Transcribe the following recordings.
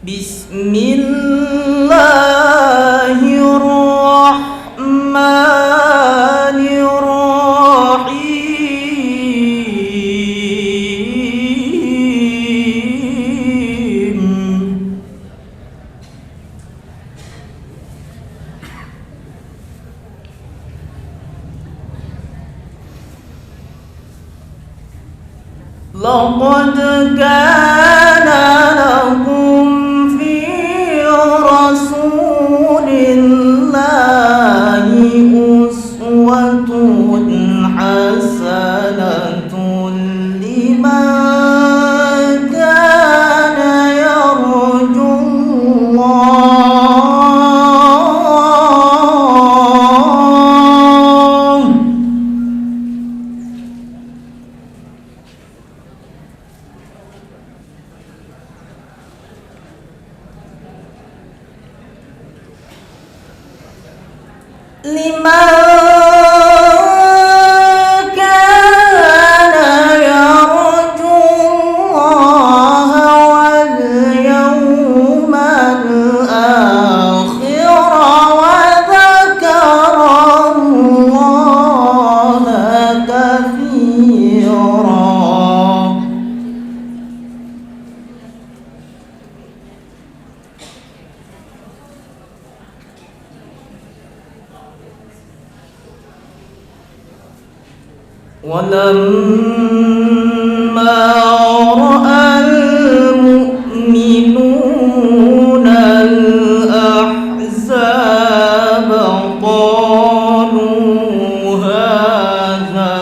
Bismillahirrahmanirrahim. لقد كان لكم في رسول الله أسوة حسنة لمن كان يرجو الله واليوم الآخر وذكر الله كثيرا. ولما رأى المؤمنون الأحزاب قالوا هذا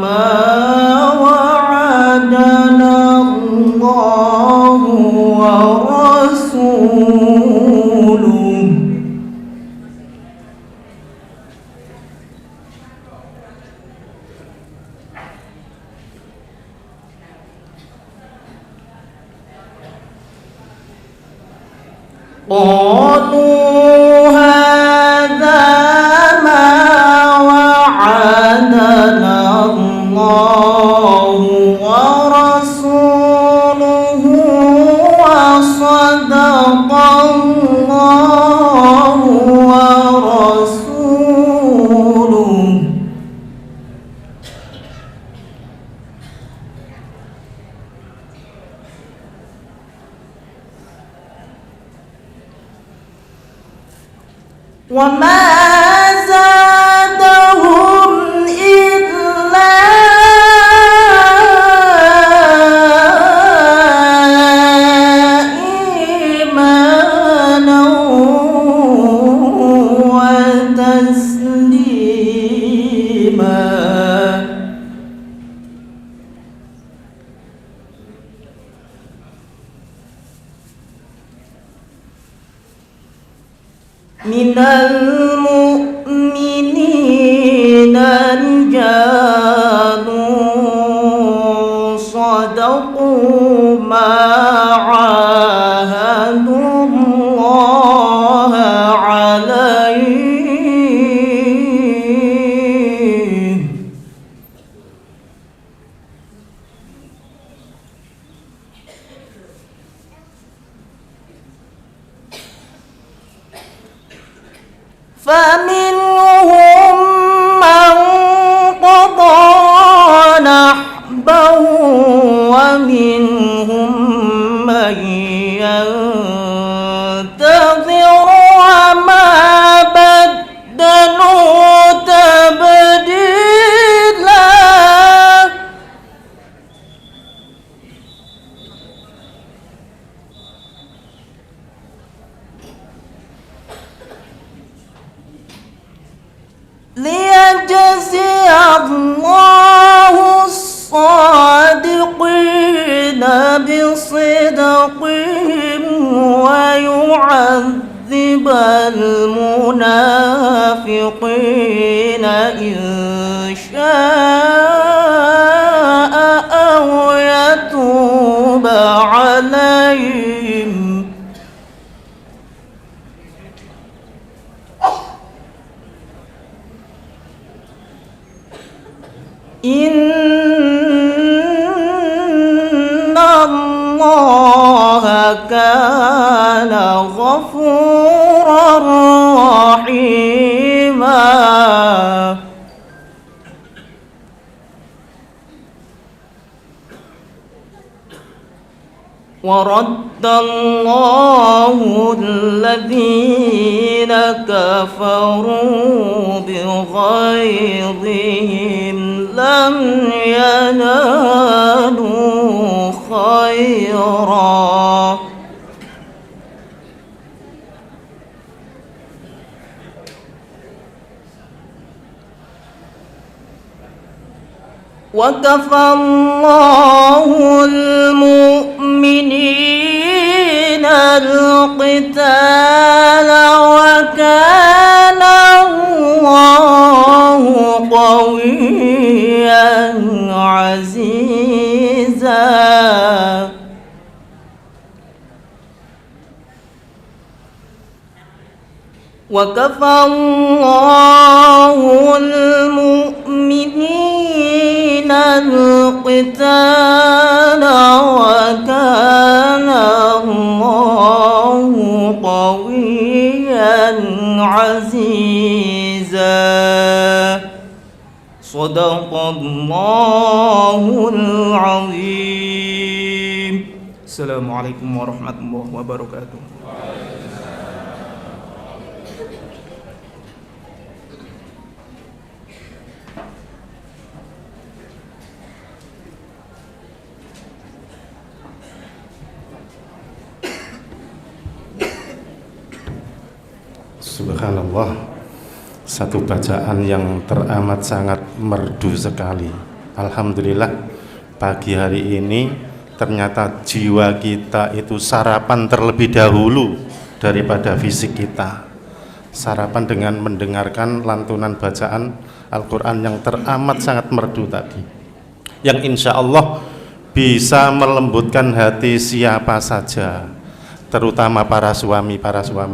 ما وعدنا الله ورسوله قالوا هذا ما وعدنا الله ورسوله وصدق الله ورسوله. وما زادهم إلا إيمانا وتسليما. من المؤمنين رجال صدقوا ما عاهدوا الله عليه فمنهم من قضى نحبه ومنهم من ينتظر وما بدلوا تبديلا. ليجزي الله الصادقين بصدقهم ويعذب المنافقين إن شاء أو يتوب عليهم. إن الله كان غفورا رحيما ورد الله الذين كفروا بغيظهم لم ينالوا خيرا وكفى الله المؤمنين القتال وكان الله قويا عزيزا وكفى الله المؤمنين القتال وكان الله قويا عزيزا صدق الله العظيم. السلام عليكم ورحمة الله وبركاته. Subhanallah, satu bacaan yang teramat sangat merdu sekali. Alhamdulillah, pagi hari ini ternyata jiwa kita itu sarapan terlebih dahulu daripada fisik kita. Sarapan dengan mendengarkan lantunan bacaan Al-Quran yang teramat sangat merdu tadi, yang insya Allah bisa melembutkan hati siapa saja, terutama para suami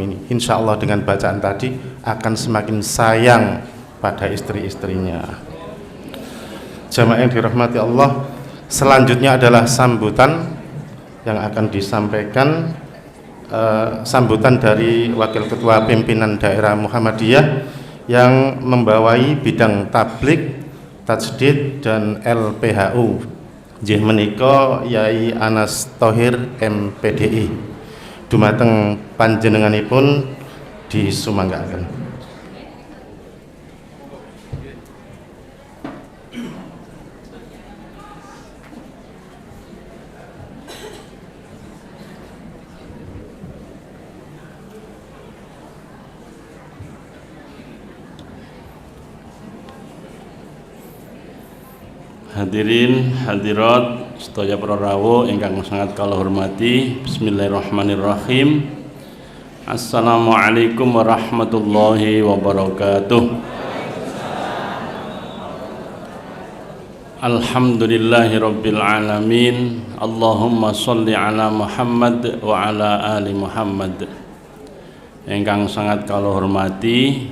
ini. Insya Allah dengan bacaan tadi akan semakin sayang pada istri-istrinya. Jamaah yang dirahmati Allah, selanjutnya adalah sambutan yang akan disampaikan, sambutan dari Wakil Ketua Pimpinan Daerah Muhammadiyah yang membawai bidang tablik, tajdid dan LPHU. Nggih menika Yai Anas Thohir MPDI. Dumateng panjenenganipun disumanggaken. Hadirin hadirat sedaya para rawuh ingkang sangat kula hormati, bismillahirrahmanirrahim. Assalamualaikum warahmatullahi wabarakatuh. Alhamdulillahirabbil alamin. Allahumma sholli ala Muhammad wa ala ali Muhammad. Ingkang sangat kula hormati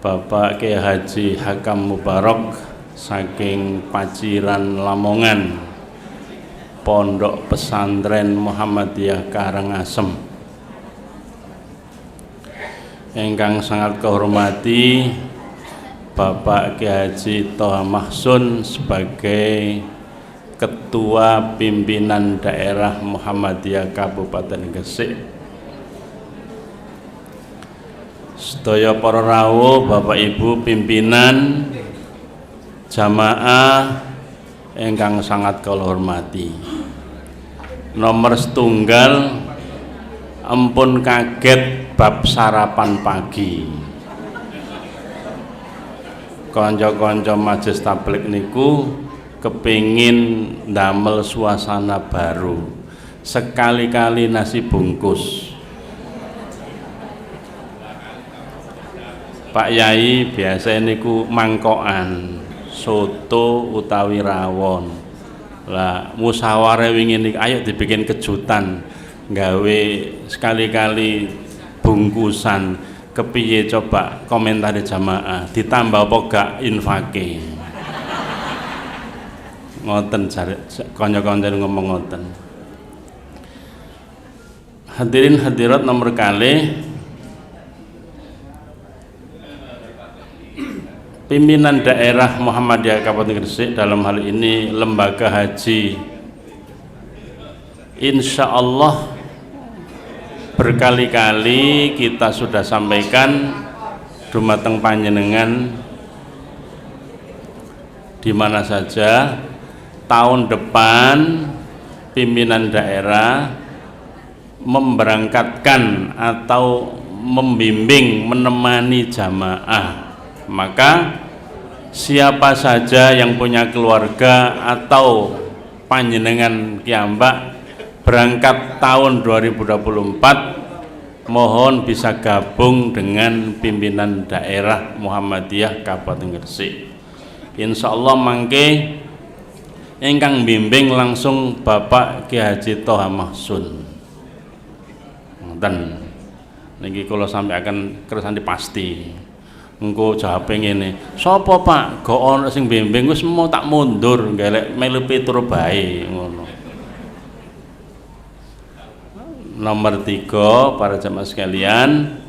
Bapak Kyai Haji Hakam Mubarak saking Paciran Lamongan, Pondok Pesantren Muhammadiyah Karangasem. Ingkang sangat kehormati Bapak Kyai Haji Toha Mahsun sebagai Ketua Pimpinan Daerah Muhammadiyah Kabupaten Gresik. Sedaya para rawuh, Bapak Ibu pimpinan jamaah ingkang sangat kula hormati. Nomor setunggal, ampun kaget bab sarapan pagi. Kanca-kanca majelis tablik niku kepingin ndamel suasana baru. Sekali-kali nasi bungkus. Pak Yai biasa niku mangkokan soto utawi rawon. Lah musyawarah wingi niki ayo dibikin kejutan, gawe sekali-kali bungkusan. Kepiye coba komentari jamaah, ditambah apa gak infake? Ngoten kanca-kanca ngomong ngoten. Hadirin hadirat nomor kali, pimpinan daerah Muhammadiyah Kabupaten Gresik dalam hal ini lembaga haji, insya Allah berkali-kali kita sudah sampaikan dumateng panjenengan di mana saja, tahun depan pimpinan daerah memberangkatkan atau membimbing, menemani jamaah. Maka siapa saja yang punya keluarga atau panjenengan kiambak berangkat tahun 2024, mohon bisa gabung dengan pimpinan daerah Muhammadiyah Kabupaten Gresik. Insya Allah mangke ingkang bimbing langsung Bapak Ki Haji Toha Mahsun. Dan niki kula sampai akan kersane pasti. Engko jawabe ngene, "Sapa Pak? Go ana sing bimbing wis mau tak mundur, golek melu pitur bae," ngono. Nomor 3, para jamaah sekalian,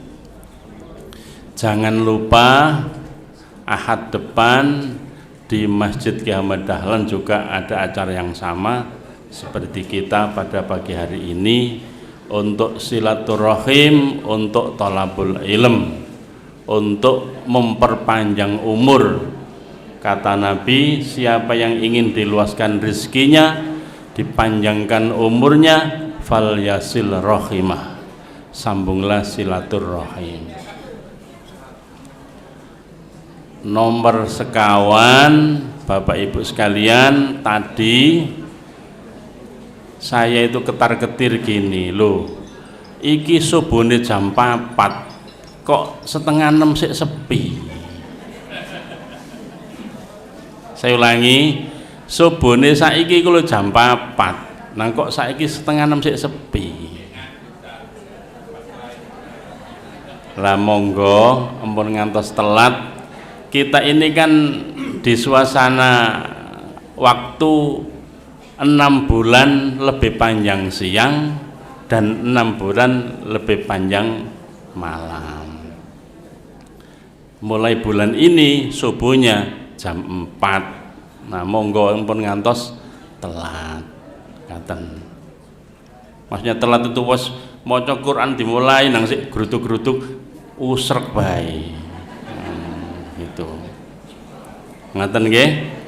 jangan lupa Ahad depan di Masjid Ki Ahmad Dahlan juga ada acara yang sama seperti kita pada pagi hari ini, untuk silaturahim, untuk thalabul ilm, untuk memperpanjang umur. Kata Nabi, siapa yang ingin diluaskan rezekinya, dipanjangkan umurnya, fal yasil rahimah, sambunglah silaturahim. Nomor sekawan, Bapak Ibu sekalian, tadi saya itu ketar-ketir gini loh, iki subuhnya jam 4 kok setengah 6 sik sepi. Saya ulangi, subuhnya saiki kalau jam 4, nah kok saiki setengah 6 sik sepi. Lah monggo ampun ngantos telat. Kita ini kan di suasana waktu 6 bulan lebih panjang siang dan 6 bulan lebih panjang malam. Mulai bulan ini subuhnya jam 4. Nah monggo ampun ngantos telat ngaten. Maksudnya telat itu wis maca Quran dimulai nang sik grutuk-grutuk usrek bae. Gitu. Ngaten nggih.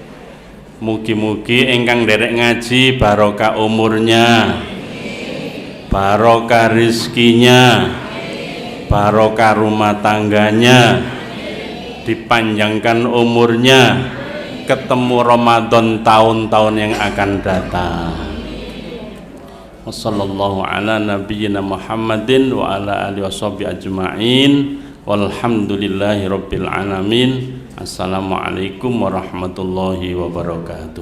Mugi-mugi ingkang nderek ngaji barokah umurnya, barokah rizkinya, barokah rumah tangganya, dipanjangkan umurnya, ketemu Ramadan tahun-tahun yang akan datang. Wassallallahu ala nabiyyina Muhammadin wa ala alihi washabihi ajma'in, walhamdulillahi rabbil alamin. Assalamualaikum warahmatullahi wabarakatuh.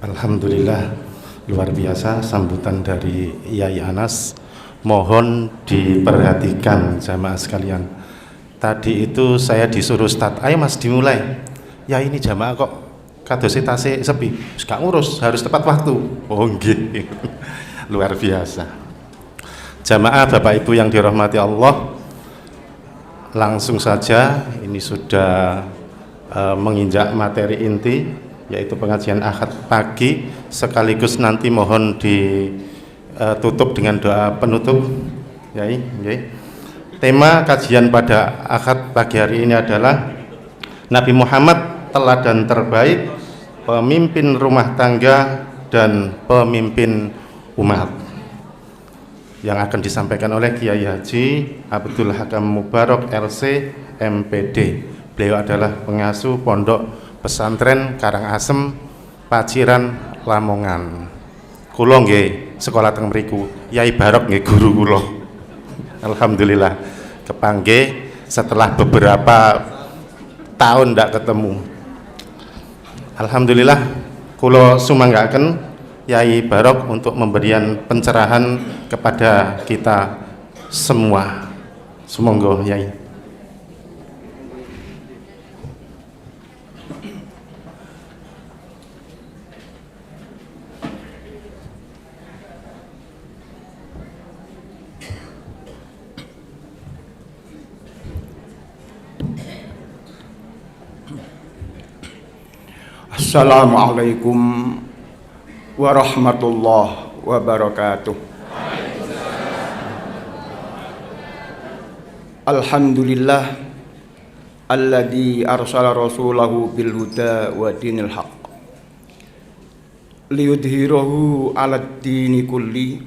Alhamdulillah, luar biasa sambutan dari Yai Anas. Mohon diperhatikan jamaah sekalian. Tadi itu saya disuruh start, ayo mas dimulai. Ya ini jamaah kok kadosi tasik sepi, gak ngurus, harus tepat waktu. Oh nggih. Luar biasa. Jamaah Bapak Ibu yang dirahmati Allah, langsung saja ini sudah menginjak materi inti, yaitu pengajian Ahad pagi, sekaligus nanti mohon ditutup dengan doa penutup. Yai, nggih. Tema kajian pada Ahad pagi hari ini adalah Nabi Muhammad teladan terbaik, pemimpin rumah tangga dan pemimpin umat, yang akan disampaikan oleh Kiai Haji Abdul Hakam Mubarak LC MPD. Beliau adalah pengasuh Pondok Pesantren Karangasem, Paciran, Lamongan. Kula nggih sekolah teng mriku, Yai Barok nggih guru kula. Alhamdulillah kepanggih setelah beberapa tahun ndak ketemu. Alhamdulillah kula sumanggaken Yai Barok untuk memberikan pencerahan kepada kita semua. Semoga Yai. Assalamualaikum warahmatullahi wabarakatuh. Alhamdulillah alladzi arsala rasulahu bil huda wa dinil haqq liyudhhirahu 'alad dini kulli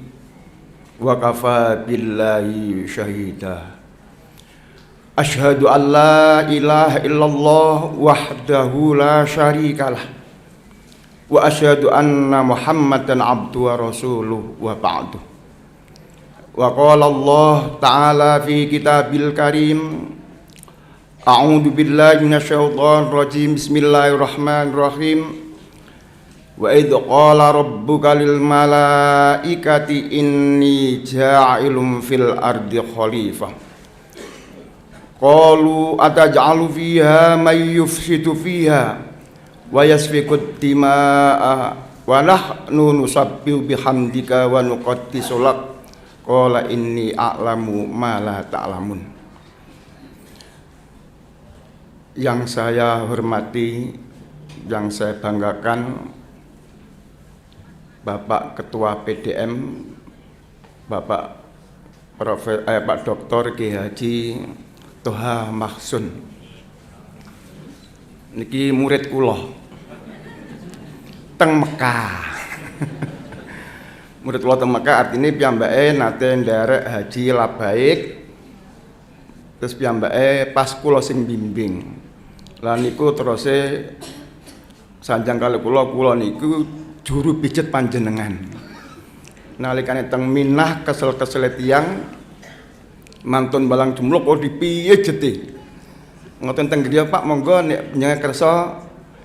wa kafa billahi syahida. Asyhadu an la ilaha illallah wahdahu la syarikalah wa asyhadu anna Muhammadan abduhu wa rasuluhu wa ba'du. Wa qala Allah ta'ala fi kitabil karim, a'udzu billahi minasyaitonir rajim, bismillahirrahmanirrahim. Wa idh qala rabbuka lil malaikati inni ja'ilun fil ardi khalifah qalu ataj'alu fiha may yufsidu fiha wa yasfiku dima'a wa nahnu nusabbihu bihamdika wa nuqaddisu lak qala inni a'lamu ma la ta'lamun. Yang saya hormati, yang saya banggakan, Bapak Ketua PDM, Bapak Pak Dr. Ki Haji Toha Mahsun. Niki murid kula teng Mekah. Murid kula teng Mekah artine piyambake nate nderek haji labaik. Terus piyambake pas kula sing bimbing. Lah niku teruse sanjang kali kula niku juru pijet panjenengan. Nalikane teng Minah kesel-kesele tiyang mantun balang jumluk kok dipijeti. Ngoten teng griya Pak, monggo nek njenengan kersa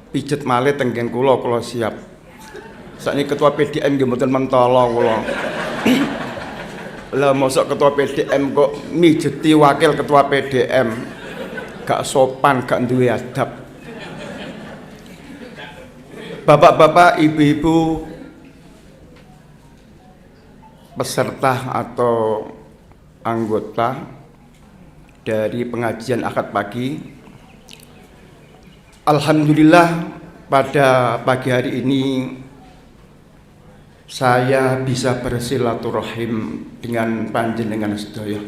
pijet malih tenggen kula siap. Sakniki ketua PDM nggih mboten mentala kula. Lah mosok ketua PDM kok mijeti wakil ketua PDM. Gak sopan, gak duwe adab. Bapak-bapak, ibu-ibu, peserta atau anggota dari pengajian akad pagi, alhamdulillah pada pagi hari ini saya bisa bersilaturahim dengan panjenengan sedaya.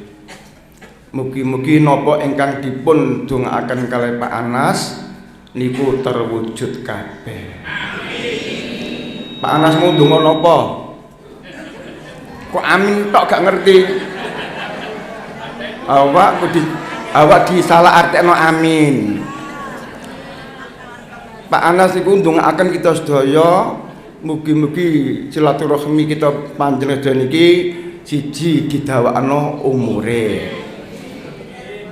Mugi-mugi napa ingkang dipun dongaaken kalih Pak Anas niku terwujud kabeh. Pak Anas mau donga napa? Kok amin tok gak ngerti? Awak disalah artekno amin. Pak Anas iku ndongaaken kita sedaya mugi-mugi silaturahmi kita panjenengan niki siji didawakno umure.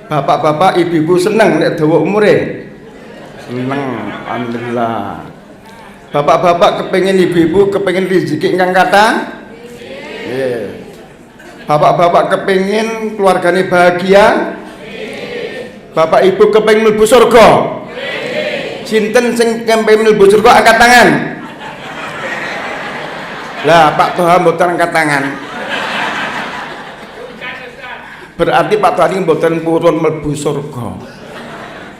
Bapak-bapak, ibu-ibu seneng nek dawa umure? Seneng, alhamdulillah. Bapak-bapak kepengin, ibu-ibu kepengin rezeki ingkang kathah? Nggih. Bapak-bapak kepengin keluargane bahagia? Bapak ibu kepengin mlebu surga? Sinten sing kepengin mlebu surga angkat tangan? Lah Pak Toha mboten angkat tangan. Berarti Pak Toha ini mboten purun mlebu surga.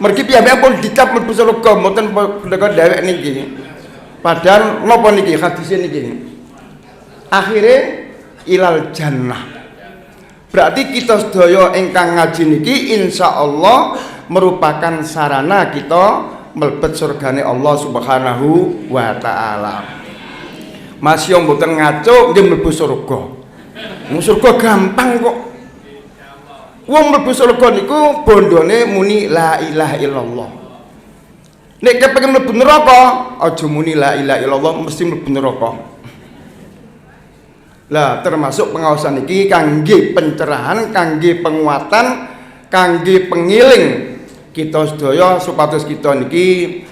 Mergi piyambake pun dicap mlebu surga mboten pendekar dhewek niki. Padahal napa niki hadise niki? Akhire ilal jannah. Berarti kita sedaya ingkang ngaji niki insyaallah merupakan sarana kita mlebet surgane Allah Subhanahu wa taala. Masih mboten ngaco nggih mlebu surga. Wong surga gampang kok. Wong mlebu surga niku bondone muni la ilaha illallah. Nek kepengin mlebu neraka aja muni la ilaha illallah mesti mlebu neraka. Lah termasuk pengawasan iki kangge pencerahan, kangge penguatan, kangge pengiling kita sedaya supados kita niki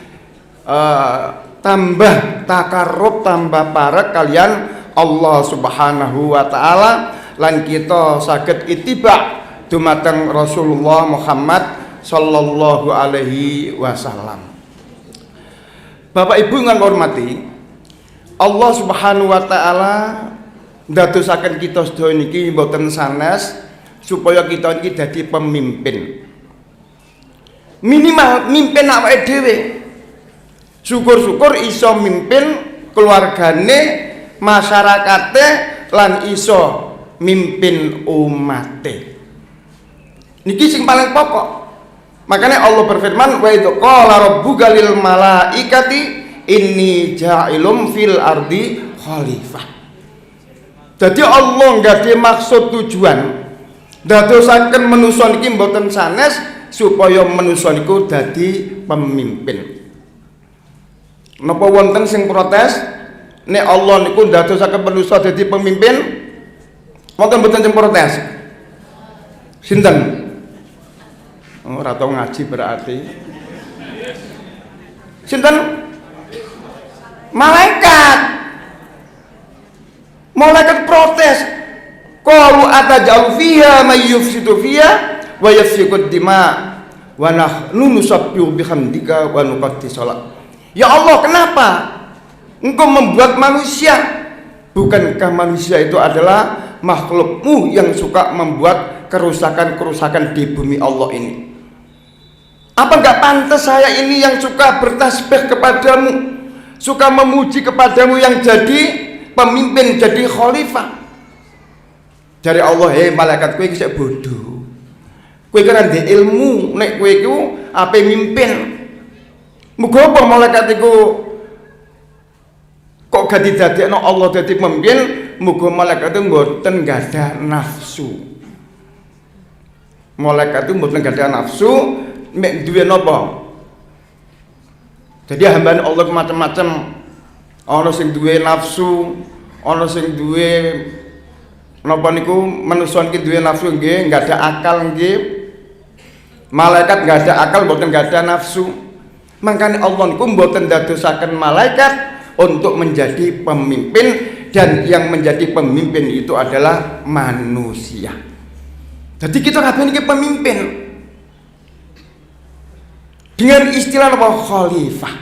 tambah takarrub, tambah parek kalian Allah Subhanahu wa taala lan kita saged ittiba dumateng Rasulullah Muhammad sallallahu alaihi wasallam. Bapak Ibu ingkang hormati, Allah Subhanahu wa taala ndadosaken kita sedaya niki mboten sanes supaya kita iki dadi pemimpin. Minimal mimpin awake dhewe. Syukur-syukur iso mimpin keluargane, masyarakate lan iso mimpin umate. Niki sing paling pokok. Makanya Allah berfirman, wa idz qala rabbuka lil malaikati inni ja'ilum fil ardi khalifah. Jadi Allah nggak ada maksud tujuan dadosaken manusa niki mboten sanes supaya manusa niku dadi pemimpin. Napa wonten sing protes nek Allah niku dadosaken manusa dadi pemimpin? Wonten mboten sing protes? Sinten? Ora tau ngaji berarti. Sinten? Malaikat. Malaikat protes. Qalu ataj'al fiha may yufsidu fiha wa yasfiku dima wa nahnu nusabbihu bihamdika wa nuqaddisu lak. Ya Allah, kenapa Engkau membuat manusia? Bukankah manusia itu adalah makhlukmu yang suka membuat kerusakan-kerusakan di bumi Allah ini? Apa enggak pantas saya ini yang suka bertasbih kepadamu, suka memuji kepadamu yang jadi pemimpin, jadi khalifah? Dari Allah, malaikat kowe iki sik bodoh. Kowe kira ndek ilmu nek kowe iku ape mimpin. Muga apa malaikat iku kok gak didadekno Allah dadi pemimpin, muga malaikat itu mboten gadah nafsu. Malaikat itu mboten gadah nafsu, mek duwe napa? Jadi hambane Allah macam-macam. Ana sing duwe nafsu, ana sing duwe napa niku manusa iki duwe nafsu nggih, enggak ada akal nggih. Malaikat enggak ada akal, mboten enggak ada nafsu. Makanya Allah niku mboten dadosaken malaikat untuk menjadi pemimpin, dan yang menjadi pemimpin itu adalah manusia. Jadi kita kabeh niki pemimpin. Dengan istilah apa? Khalifah.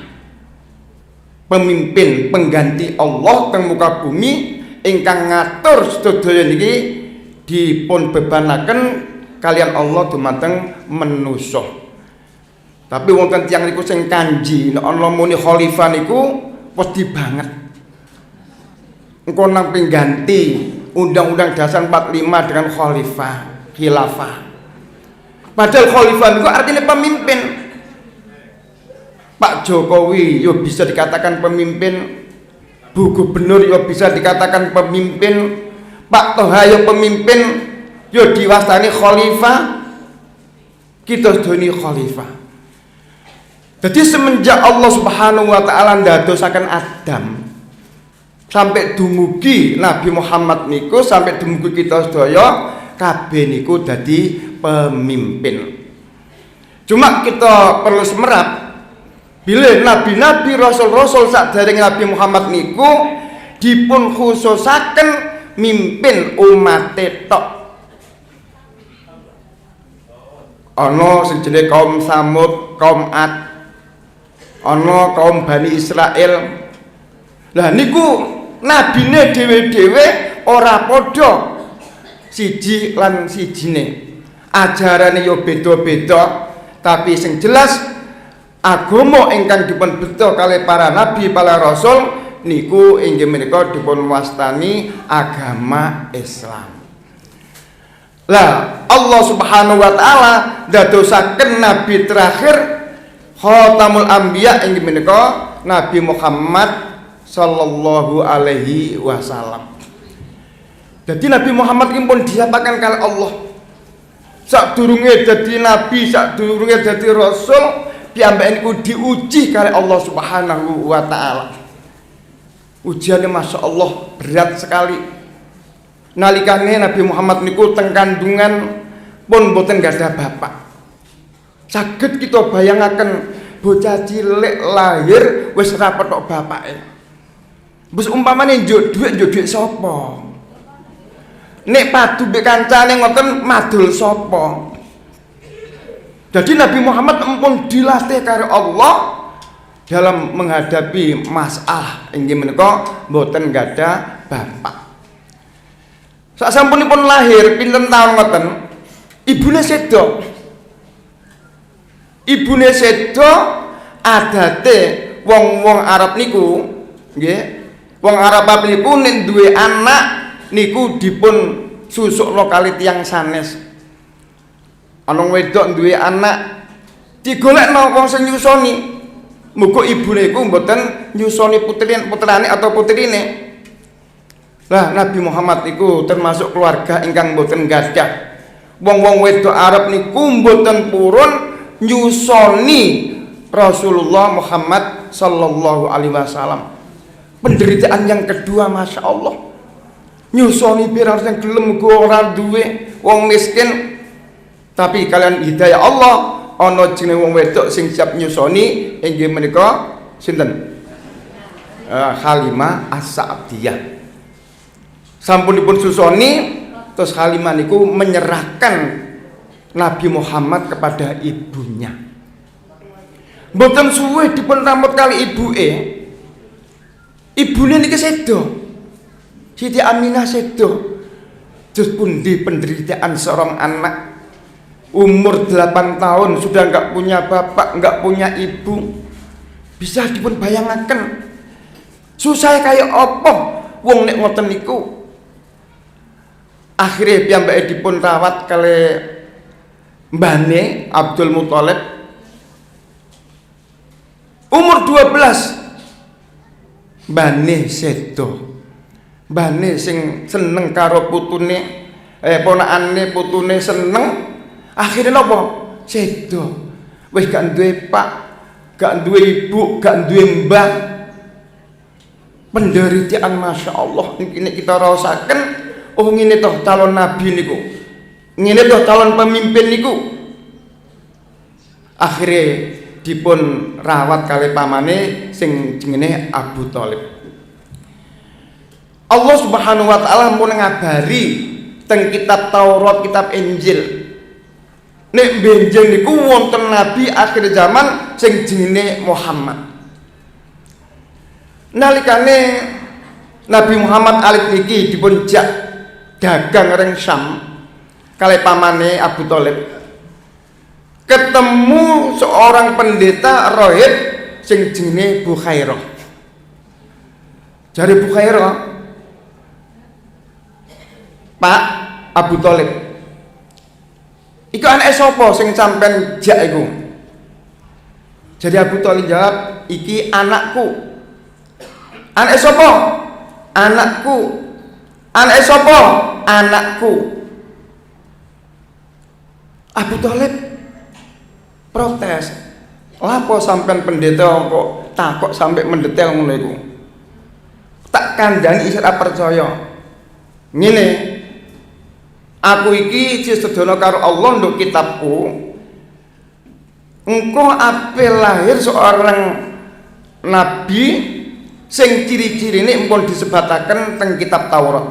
Pemimpin pengganti Allah teng muka bumi ingkang ngatur sedaya niki dipun bebanaken kalian Allah dumateng manusa. Tapi wonten tiyang niku sing kanji nek ana muni khalifah niku wedi banget. Engko nang pengganti Undang-Undang Dasar 45 dengan khalifah, khilafah. Padahal khalifah niku artinya pemimpin. Pak Jokowi yo bisa dikatakan pemimpin, Bu Gubernur yo bisa dikatakan pemimpin, Pak Toha yo pemimpin, yo diwastani khalifah. Kita sedoni khalifah. Jadi semenjak Allah Subhanahu wa taala ndadosaken Adam sampai dumugi Nabi Muhammad niku, sampai dumugi kita sedaya kabeh niku dadi pemimpin. Cuma kita perlu semerap bila nabi-nabi, rasul-rasul sakderenge Nabi Muhammad niku dipun khususaken mimpin umat tok. Ana sing jenenge kaum Samud, kaum Ad, ana kaum Bani Israel. Lah niku nabine dhewe-dhewe ora padha siji lan sijine. Ajarane yo beda-beda, tapi sing jelas agama ingkang dipun beto kalih para nabi, para rasul niku inggih menika dipun wastani agama Islam. Lah Allah Subhanahu wa taala dadosaken nabi terakhir khatamul anbiya inggih menika Nabi Muhammad sallallahu alaihi wasallam. Jadi Nabi Muhammad iki pun diapakan kalih Allah. Sadurunge dadi nabi, sadurunge dadi rasul, piyambake niku diuji kalih Allah Subhanahu wa taala. Ujiannya Masya Allah berat sekali. Nalikane Nabi Muhammad niku teng kandungan pun boten gadah bapak. Saged kita bayangaken bocah cilik lahir wis ora petok bapake. Wis umpamane njuk dhuwit sapa? nek padu mbek kancane ngoten madul sapa. Jadi Nabi Muhammad empun dilatih karo Allah dalam menghadapi masalah inggih menika mboten gadah bapak. Sasampunipun lahir pinten taun ngoten, ibune sedo. Ibune sedo adate wong-wong Arab niku nggih. Wong Arab niku nek duwe anak niku dipun susukno kali tiyang sanes. Ana wedok duwe anak digolekno wong sing nyusoni. Muga ibune iku mboten nyusoni putrane atau putrine. Lah Nabi Muhammad iku termasuk keluarga ingkang mboten gadah. Wong-wong wedok Arab niku mboten purun nyusoni Rasulullah Muhammad sallallahu alaihi wasallam. Penderitaan yang kedua, masya Allah, nyusoni pirang yang gelem ora duwe wong miskin, tapi kalian hidayah Allah ana jenenge wong wedok sing siap nyusoni inggih menika sinten? Halimah As-Sa'diyah. Sampunipun susoni terus Halimah niku menyerahkan Nabi Muhammad kepada ibunya. Mboten suwe dipun rambut kali ibuke. Ibune niki sedo. Siti Aminah sedo. Terus pundi penderitaan seorang anak umur 8 tahun sudah enggak punya bapak, enggak punya ibu. Bisa dipun bayangaken. Susah kayak apa wong nek ngoten niku. Akhirnya piyambake dipun rawat kali mbane Abdul Muthalib. Umur 12 mbane sedo. Mbane sing seneng karo putune ponakane putune seneng, akhirnya napa? Sedo. Wis gak duwe pak, gak duwe ibu, gak duwe mbah. Penderitaan masya Allah ini kita rasakan. Oh ngene toh calon nabi niku, ngene toh calon pemimpin niku. Akhirnya dipun rawat kali pamane sing jenenge Abu Thalib. Allah Subhanahu wa taala mun ngabari teng kitab Taurat, kitab Injil. Nek benjing niku wonten nabi akhir zaman sing jenenge Muhammad. Nalikane Nabi Muhammad alif niki dipun jak dagang ring Syam kali pamane Abu Thalib. Ketemu seorang pendeta rohib sing jenenge Bukhairah. Jare Bukhairah, Pak Abu Thalib, iku anake sapa sing sampean jak iku? Jadi Abu Thalib jawab, iki anakku. Anake sapa? Anakku. Anake sapa? Anakku. Abu Thalib protes. Lapo sampean pendeta kok takok sampai mendetail ngono iku? Tak kandhani isih ora percaya. Ngene, aku iki disedono karo Allah nduk kitabku. Engko ape lahir seorang nabi sing ciri-cirine empun disebataken teng kitab Taurat.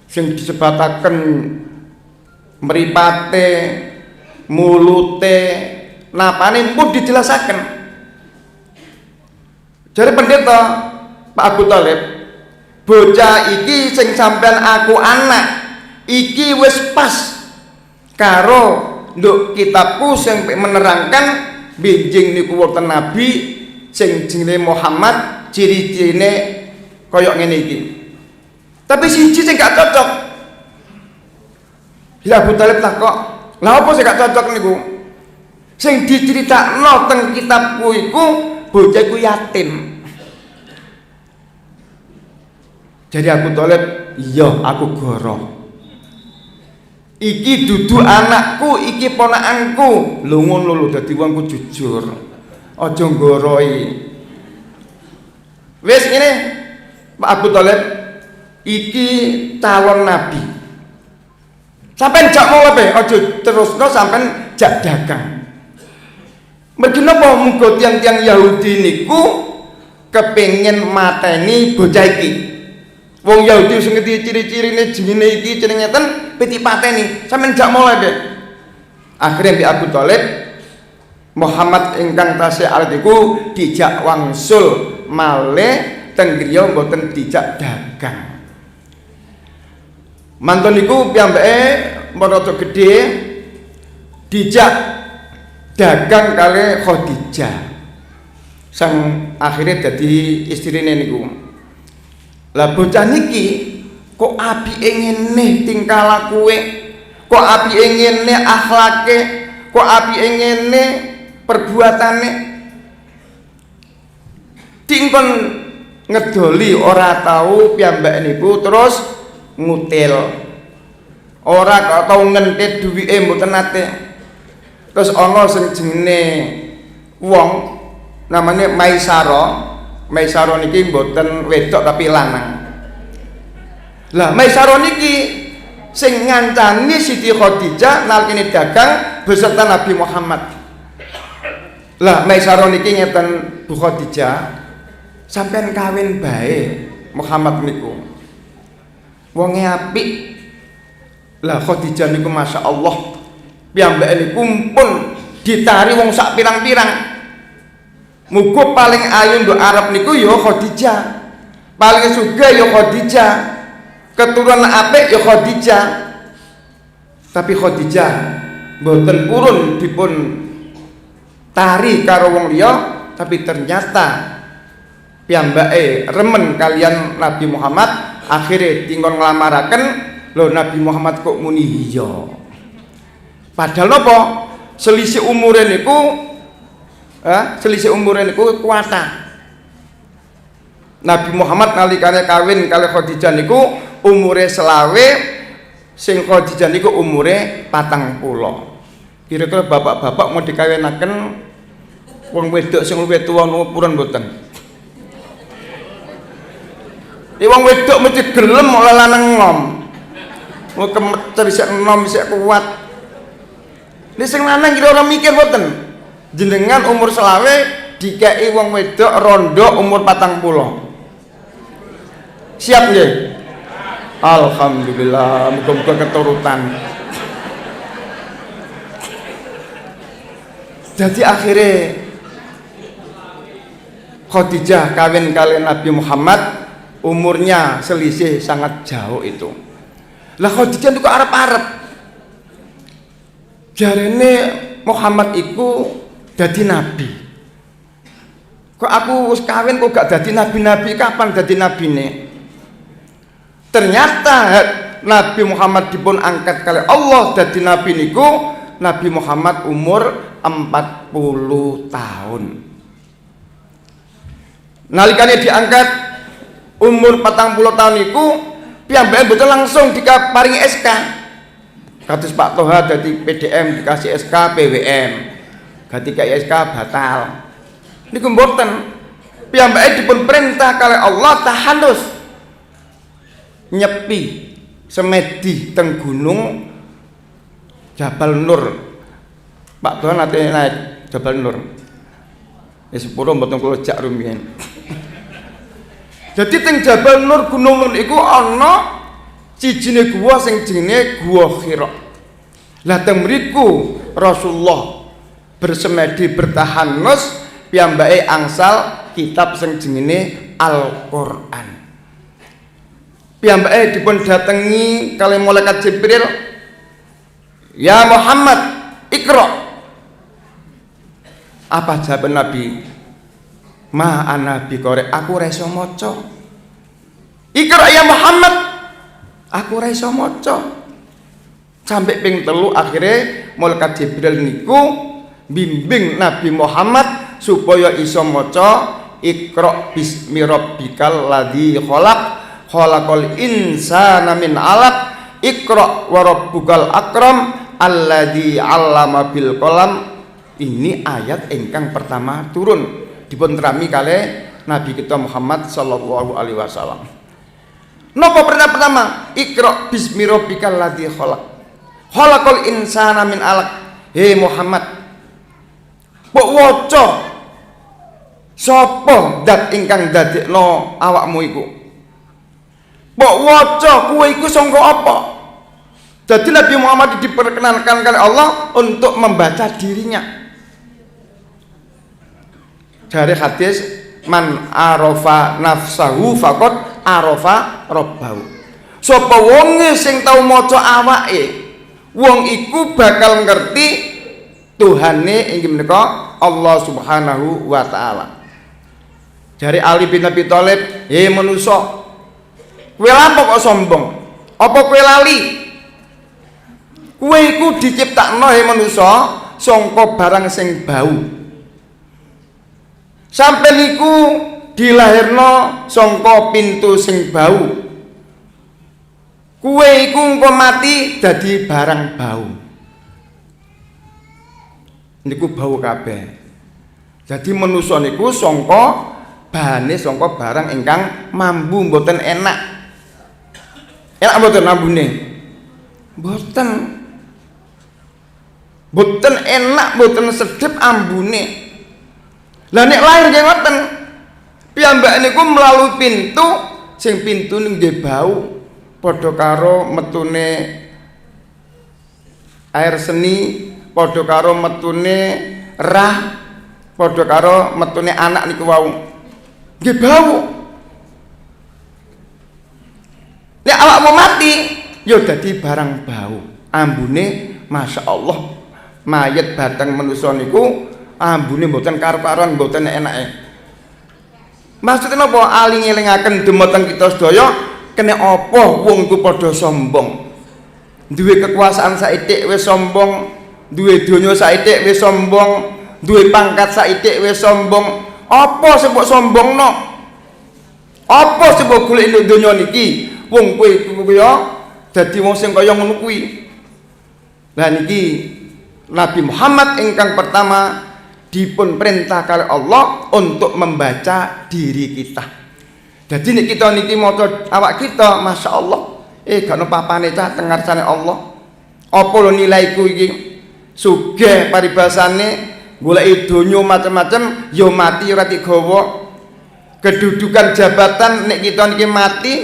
Sing disebataken mripate, mulute, napane pun dijelasaken. Jare pendeta Pak Abu Thalib, bocah iki sing sampean aku anak iki wis pas karo nduk kitabku sing menerangkan benjing niku wonten nabi sing jenenge Muhammad, ciri-cirine kaya ngene iki. Tapi siji sing gak cocok. Ya Abu Thalib takok, lha apa sing gak cocok niku? Sing diceritakno teng kitabku iku bocah iku yatim. Jadi Abu Thalib, iya aku goroh. Iki dudu anakku, iki ponakanku. Lho ngono lho, dadi wong ku jujur. Aja nggoroi. Wis ngene, Pak Abu Thalib, iki calon nabi. Sampeyan jak molepe, aja terusno sampeyan jak dagang. Mergi napa muga tiyang-tiyang Yahudi niku kepengin mateni bocah iki. Wong Yahudi sing ngerti ciri-cirine jenenge iki jenenge ngeten piti pateni sampeyan gak mulai deh. Akhirnya bi Abu Thalib Muhammad ingkang tasih alit iku dijak wangsul malih teng griya mboten dijak dagang. Mantun niku piyambake rada gedhe dijak dagang kali Khadijah. Sang akhirnya dadi istrine niku. Lah bocah niki kok apike ngene tingkah lakuke, kok apike ngene akhlake, kok apike ngene perbuatane. Tingkon ngedoli ora tahu piyambake niku terus ngutil. Ora kok tau ngentit duwike mboten nate. Terus ana sing jenenge wong namanya Maisaro niki mboten wedok tapi lanang. Lah Maisaro niki sing ngancani Siti Khadijah nalikane dagang beserta Nabi Muhammad. Lah Maisaro niki ngeten Bu Khadijah, sampean kawin bae Muhammad niku. Wonge apik. Lah Khadijah niku Masya Allah piyambake niku pun ditari wong sak pirang-pirang. Muga paling ayu nduk Arab niku ya Khadijah. Paling sugih ya Khadijah. Keturunan apik ya Khadijah. Tapi Khadijah mboten purun dipun tari karo wong liya, tapi ternyata piyambake remen kalian Nabi Muhammad, akhirnya tinggon nglamaraken lho Nabi Muhammad kok muni iya. Padahal napa? Selisih umure niku kuwata. Nabi Muhammad nalikane kawin kali Khadijah niku umure selawe, sing Khadijah niku umure 40. Kira-kira bapak-bapak mau dikawinaken wong wedok sing luwih tuwa niku purun mboten? Wong wedok mesti gelem ora lanang nom. Wong kemeter isih enom isih kuat. Nek sing lanang kira ora mikir mboten. Jenengan umur selawe dikei wong wedok rondo umur 40. Siap nggih? Alhamdulillah, muga-muga keturutan. Jadi akhirnya Khadijah kawin kalian Nabi Muhammad, umurnya selisih sangat jauh itu. Lah Khadijah itu ke Arab-Arab. Jarene Muhammad iku dadi nabi. Kok aku wis kawin kok gak dadi nabi-nabi, kapan dadi nabine? Ternyata Nabi Muhammad dipun angkat kali Allah dadi nabi niku Nabi Muhammad umur 40 tahun. Nalikane diangkat umur 40 tahun niku piyambake betul langsung dikaparingi SK. Kados Pak Toha dadi PDM dikasih SK PWM. Ketika SK batal. Niku mboten. Piyambake dipun perintah kali Allah tahalus. Nyepi semedi teng gunung Jabal Nur. Pak Toha nate naik Jabal Nur. Sepuro mboten kula jak rumiyin. Jadi teng Jabal Nur Gunung Nur iku ana cijine gua sing jenenge Gua Hira. Lah teng mriku Rasulullah bersemedi bertahanus piyambake angsal kitab sing jenenge Al-Qur'an. Piyambake dipun datengi kali malaikat Jibril, "Ya Muhammad, Iqra." Apa jawab Nabi? "Ma ana biqari, aku ora iso maca." "Iqra ya Muhammad." "Aku ora iso maca." Sampai ping 3 akhirnya malaikat Jibril niku bimbing Nabi Muhammad supaya iso maca Iqra bismi rabbikal ladzi khalaq khalaqal insana min 'alaq Iqra wa rabbukal akram alladzi 'allama bil qalam. Ini ayat ingkang pertama turun dipun terami kalih Nabi kita Muhammad sallallahu alaihi wasallam. Napa pertama? Iqra bismi rabbikal ladzi khalaq khalaqal insana min 'alaq. Hei Muhammad, mbok waca sapa zat ingkang dadekno awakmu iku. Mbok waca kowe iku sangka apa? Jadi Nabi Muhammad diperkenankan oleh Allah untuk membaca dirinya. Dari hadis man arafa nafsahu faqad arafa rabbahu. Sapa wonge sing tau maca awake, wong iku bakal ngerti Tuhane inggih menika Allah Subhanahu wa taala. Dari Ali bin Abi Thalib, "Hei manusa, kowe apa kok sombong? Apa kowe lali? Kowe iku diciptakno he manusa sangka barang sing bau. Sampai niku dilahirno sangka pintu sing bau. Kowe iku engko mati dadi barang bau. Niku bau kabeh. Jadi manusa niku sangka bahane sangka barang ingkang mambu mboten enak. Enak mboten ambune? Mboten. Mboten enak, mboten sedep ambune. Lah nek lahir nggih ngoten. Piyambak niku melalui pintu sing pintu nggih bau. Padha karo metune air seni, padha karo metune rah, padha karo metune anak niku wau. Nggih bau. Nek awakmu mati, ya dadi barang bau. Ambune Masya Allah. Mayit batang manusa niku ambune mboten karo-karoan, mboten enake. Maksudnya napa? Aling-elingaken dumateng kita sedaya, kene apa wong iku padha sombong. Duwe kekuasaan saithik wis sombong, duwe donya saithik wis sombong, duwe pangkat saithik wis sombong. Apa sing mbok sombongno? Apa sing mbok golek ning donya niki? Wong kowe iku ya dadi wong sing kaya ngono kuwi. Lah niki Nabi Muhammad ingkang pertama dipun perintah kali Allah untuk membaca diri kita. Jadi nek kita niki maca awak kita, Masya Allah, gak ono papane cah teng ngarsane Allah. Apa lho nilaiku iki? Sugih paribasane, goleki donya macam-macam, ya mati ora digawa. Kedudukan jabatan nek kita niki mati,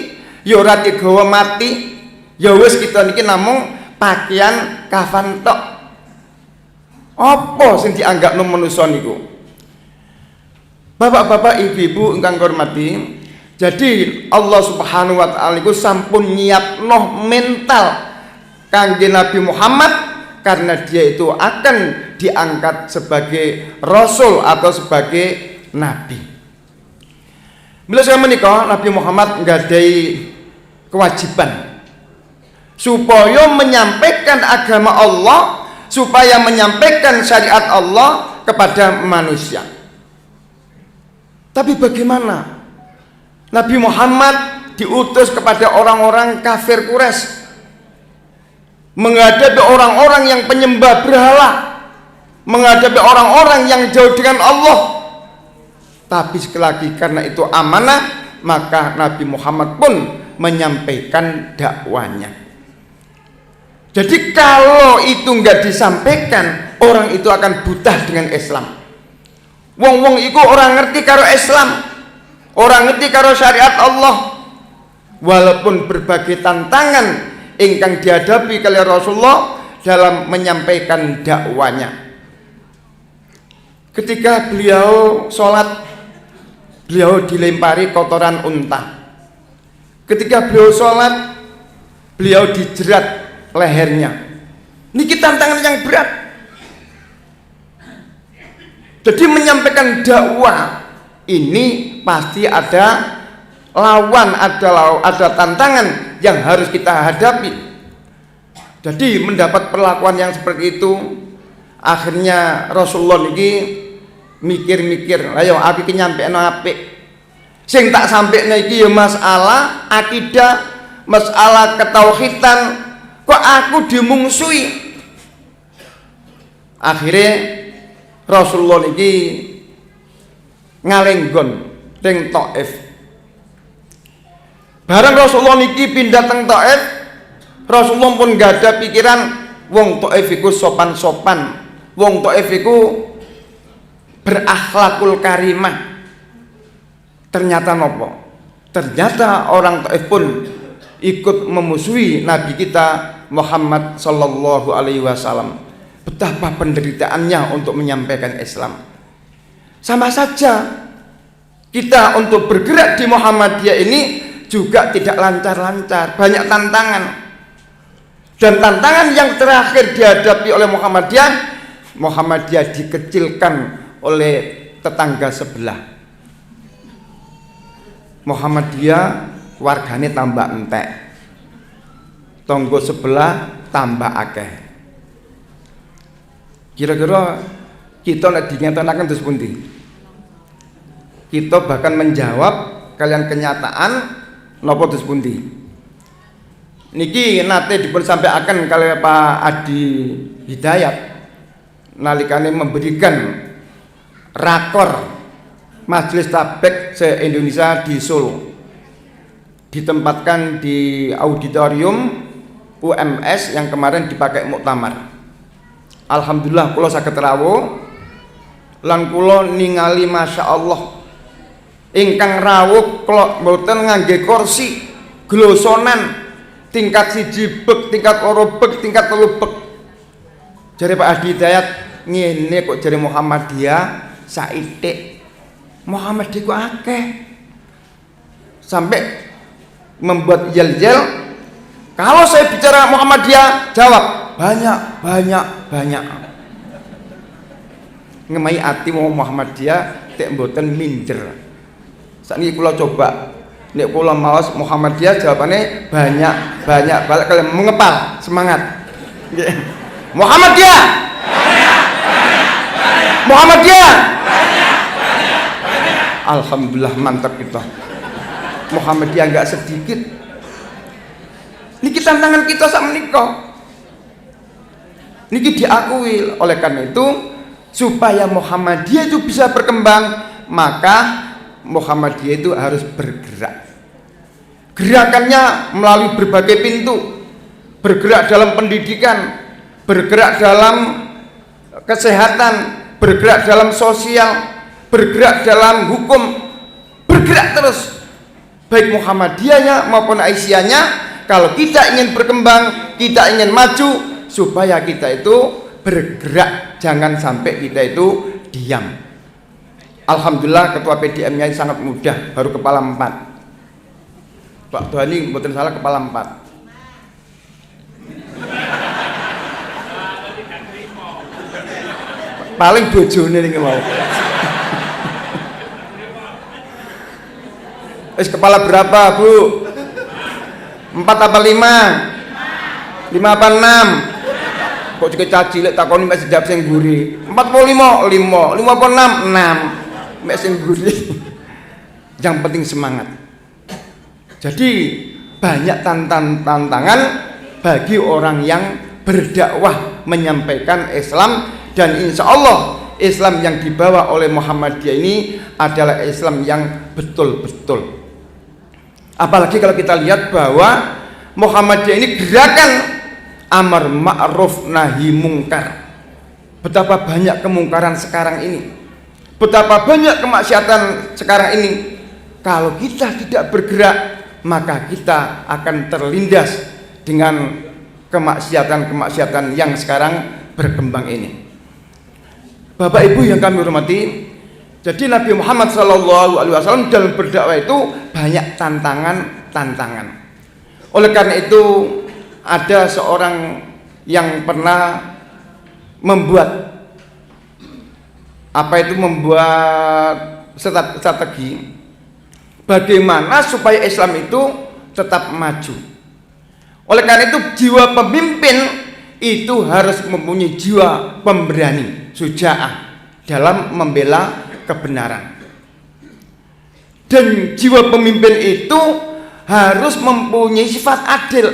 ya ora digawa mati. Ya wis kita niki namung pakaian kafan tok. Apa sing dianggapno manusa niku? Bapak-bapak, ibu-ibu ingkang hormati, jadi Allah Subhanahu wa taala niku sampun nyiapno mental kangge Nabi Muhammad karena dia itu akan diangkat sebagai rasul atau sebagai nabi. Bila saya menikah, Nabi Muhammad nggadahi kewajiban supaya menyampaikan agama Allah, supaya menyampaikan syariat Allah kepada manusia. Tapi bagaimana Nabi Muhammad diutus kepada orang-orang kafir Quraisy, menghadapi orang-orang yang penyembah berhala, menghadapi orang-orang yang jauh dengan Allah. Tapi sekali lagi karena itu amanah, maka Nabi Muhammad pun menyampaikan dakwanya. Jadi kalau itu nggak disampaikan, orang itu akan buta dengan Islam. Wong-wong itu orang ngerti karo Islam, orang ngerti karo syariat Allah. Walaupun berbagai tantangan ingkang dihadapi oleh Rasulullah dalam menyampaikan dakwanya. Ketika beliau sholat, beliau dilempari kotoran unta. Ketika beliau sholat, beliau dijerat lehernya. Niki tantangan yang berat. Jadi menyampaikan dakwah ini pasti ada lawan, ada tantangan yang harus kita hadapi. Jadi mendapat perlakuan yang seperti itu, akhirnya Rasulullah niki mikir-mikir, ayo aku iki nyampekno apik. Sing tak sampekno iki ya masalah akidah, masalah ketauhidan. Kok aku dimungsuhi? Akhirnya Rasulullah niki ngalenggon teng Taif. Barang Rasulullah niki pindah teng Taif, Rasulullah pun gak ada pikiran wong Taif iku sopan-sopan, wong Taif iku berakhlakul karimah. Ternyata nopo? Ternyata orang Taif pun ikut memusuhi Nabi kita Muhammad sallallahu alaihi wasallam. Betapa penderitaannya untuk menyampaikan Islam. Sama saja kita untuk bergerak di Muhammadiyah ini juga tidak lancar-lancar, banyak tantangan. Dan tantangan yang terakhir dihadapi oleh Muhammadiyah dikecilkan oleh tetangga sebelah. Muhammadiyah wargane tambah entek, tonggo sebelah tambah akeh. Kira-kira kita nek dinyatakan terus pundi? Kita bahkan menjawab kalian kenyataan napa terus pundi? Niki nate dipun sampaikan kali Pak Adi Hidayat nalikane memberikan rakor Majelis Tabek se-Indonesia di Solo, ditempatkan di auditorium UMS yang kemarin dipakai muktamar. Alhamdulillah kula saged rawuh lan kula ningali Masya Allah ingkang rawuh kula mboten ngangge kursi glosonan tingkat 1 bek, tingkat 2 bek, tingkat 3 bek. Jare Pak Adi Hidayat ngene kok jare Muhammadiyah saithik. Muhammadiyah kok akeh. Sampai membuat yel-yel. Kalau saya bicara Muhammadiyah, jawab banyak. Ngemai ati mau Muhammadiyah tek mboten minder. Sakniki kula coba nek kula maos Muhammadiyah jawabannya banyak balik kalian mengepal semangat. Muhammadiyah. Muhammadiyah. Alhamdulillah mantap kita. Muhammadiyah enggak sedikit. Niki tantangan kita sak menika. Niki diakui. Oleh karena itu supaya Muhammadiyah itu bisa berkembang, maka Muhammadiyah itu harus bergerak. Gerakannya melalui berbagai pintu. Bergerak dalam pendidikan, bergerak dalam kesehatan, bergerak dalam sosial, bergerak dalam hukum, bergerak terus. Baik Muhammadiyahnya maupun Aisyahnya. Kalau kita ingin berkembang, kita ingin maju, supaya kita itu bergerak, jangan sampai kita itu diam. Alhamdulillah ketua PDM-nya sangat mudah, baru kepala 4. Pak Tuani mboten salah kepala 4. Paling bojone niki mau. Wis kepala berapa, Bu? 4 apa 5? 5 apa 6? Kok juga caci lek takoni mek sedap sing guri. 45, 5 apa 6? 6. Mek sing guri. Yang penting semangat. Jadi banyak tantangan bagi orang yang berdakwah menyampaikan Islam, dan insya Allah Islam yang dibawa oleh Muhammadiyah ini adalah Islam yang betul-betul. Apalagi kalau kita lihat bahwa Muhammadiyah ini gerakan amar ma'ruf nahi mungkar. Betapa banyak kemungkaran sekarang ini, betapa banyak kemaksiatan sekarang ini. Kalau kita tidak bergerak, maka kita akan terlindas dengan kemaksiatan-kemaksiatan yang sekarang berkembang ini. Bapak Ibu yang kami hormati, jadi Nabi Muhammad SAW dalam berdakwah itu banyak tantangan. Oleh karena itu ada seorang yang pernah membuat strategi bagaimana supaya Islam itu tetap maju. Oleh karena itu jiwa pemimpin itu harus mempunyai jiwa pemberani, syuja'ah dalam membela kebenaran. Dan jiwa pemimpin itu harus mempunyai sifat adil.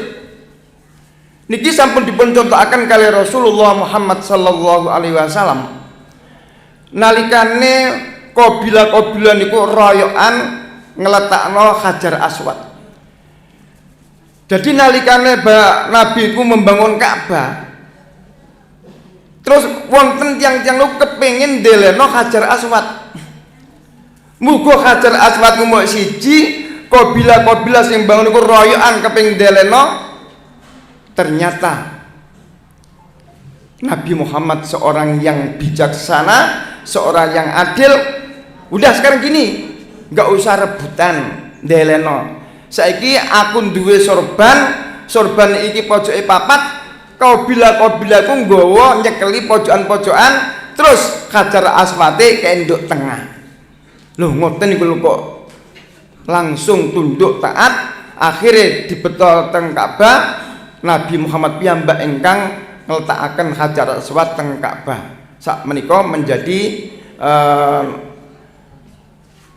Niki sampun dipun contohaken kali Rasulullah Muhammad sallallahu alaihi wasallam. Nalikane kabilah-kabilah niku royokan ngeletakno Hajar Aswad. Jadi nalikane Nabi ku membangun Ka'bah, terus wonten tiang-tiang lu kepengin ndelehno Hajar Aswad. Muga Hajar Aswad ku mok siji, Kabilah-kabilah sing bangun iku royokan keping ndeleno, ternyata Nabi Muhammad seorang yang bijaksana, seorang yang adil. Udah sekarang gini, nggak usah rebutan ndeleno. Saiki aku duwe sorban iki pojoke papat, kabilah-kabilahku nggawa nyekeli pojokan-pojokan, terus Hajar Aswate kenduk tengah. Loh ngoten iku lho kok langsung tunduk taat, akhirnya dibetol teng Ka'bah. Nabi Muhammad piyambak ingkang ngeltakaken Hajar Aswad teng Ka'bah. Sak menika menjadi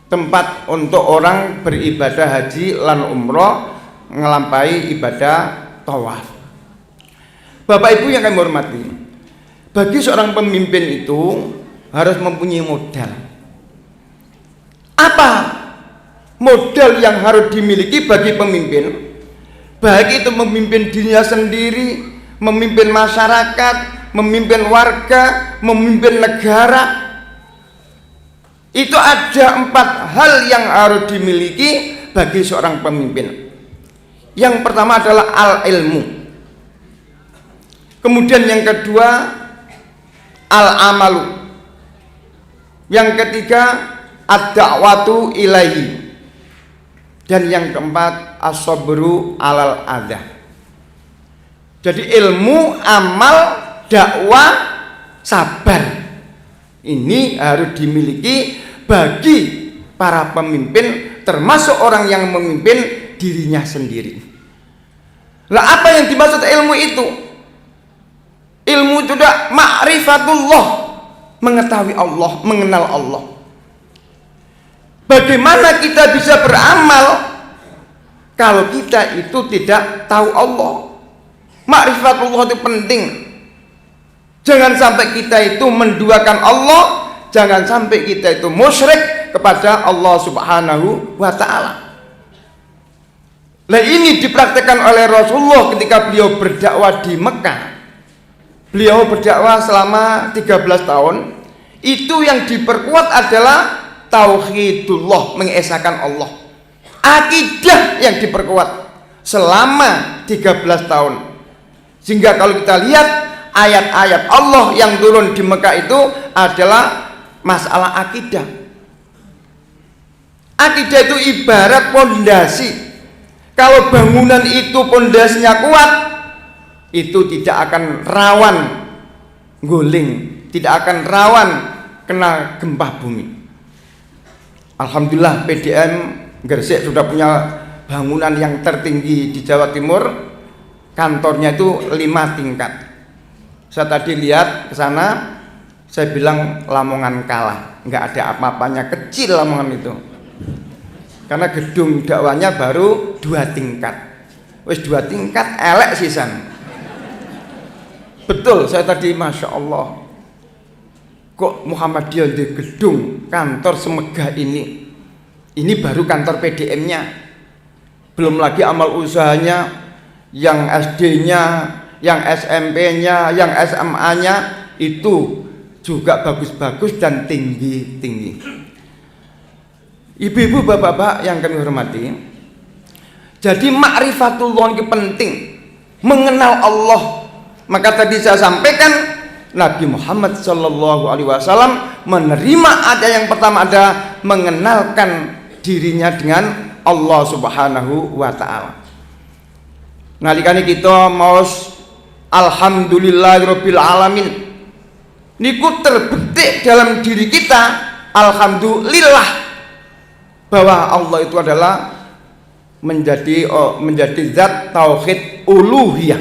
tempat untuk orang beribadah haji lan umroh, ngelampahi ibadah tawaf. Bapak Ibu yang kami hormati, bagi seorang pemimpin itu harus mempunyai modal. Apa modal yang harus dimiliki bagi pemimpin? Baik itu memimpin dirinya sendiri, memimpin masyarakat, memimpin warga, memimpin negara. Itu ada 4 hal yang harus dimiliki bagi seorang pemimpin. Yang pertama adalah al-ilmu. Kemudian yang kedua al-amalu. Yang ketiga ad-da'watu ilaihi. Dan yang keempat as-sabru alal adah. Jadi ilmu, amal, dakwah, sabar. Ini harus dimiliki bagi para pemimpin, termasuk orang yang memimpin dirinya sendiri. Lah apa yang dimaksud ilmu itu? Ilmu itu adalah ma'rifatullah, mengetahui Allah, mengenal Allah. Bagaimana kita bisa beramal kalau kita itu tidak tahu Allah? Ma'rifatullah itu penting. Jangan sampai kita itu menduakan Allah, jangan sampai kita itu musyrik kepada Allah Subhanahu wa ta'ala. Nah ini dipraktikkan oleh Rasulullah ketika beliau berdakwah di Mekah. Beliau berdakwah selama 13 tahun. Itu yang diperkuat adalah tauhidullah, mengesahkan Allah. Akidah yang diperkuat selama 13 tahun. Sehingga kalau kita lihat ayat-ayat Allah yang turun di Mekah itu adalah masalah akidah. Akidah itu ibarat pondasi. Kalau bangunan itu pondasinya kuat, itu tidak akan rawan guling, tidak akan rawan kena gempa bumi. Alhamdulillah PDM Gresik sudah punya bangunan yang tertinggi di Jawa Timur. Kantornya itu 5 tingkat. Saya tadi lihat ke sana, saya bilang Lamongan kalah, nggak ada apa-apanya, kecil Lamongan itu. Karena gedung dakwanya baru 2 tingkat. Wis 2 tingkat elek sisan. Betul, saya tadi Masya Allah, kok Muhammadiyah di gedung kantor semegah ini. Ini baru kantor PDM-nya, belum lagi amal usahanya, yang SD-nya, yang SMP-nya, yang SMA-nya itu juga bagus-bagus dan tinggi-tinggi. Ibu-ibu, bapak-bapak yang kami hormati, jadi ma'rifatullah itu penting, mengenal Allah. Maka tadi saya sampaikan Nabi Muhammad SAW menerima ada yang pertama ada mengenalkan dirinya dengan Allah Subhanahu wa ta'ala. Nalikane kita maos alhamdulillahirabbil alamin niku terbetik dalam diri kita alhamdulillah bahwa Allah itu adalah menjadi zat tauhid uluhiyah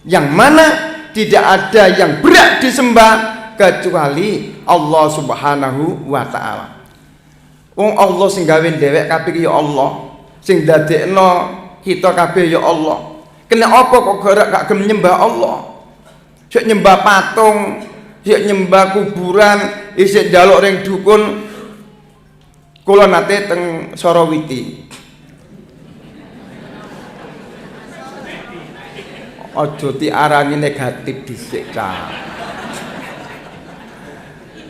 yang mana tidak ada yang berhak disembah kecuali Allah Subhanahu wa ta'ala. Wong Allah sing gawe dhewek kabeh ya Allah, sing dadekno kita kabeh ya Allah. Kena apa kok gak gelem nyembah Allah? Sik nyembah patung, sik nyembah kuburan, isik njaluk ring dukun. Kula nate teng Sorowiti. Aja diarani negatif dhisik ta.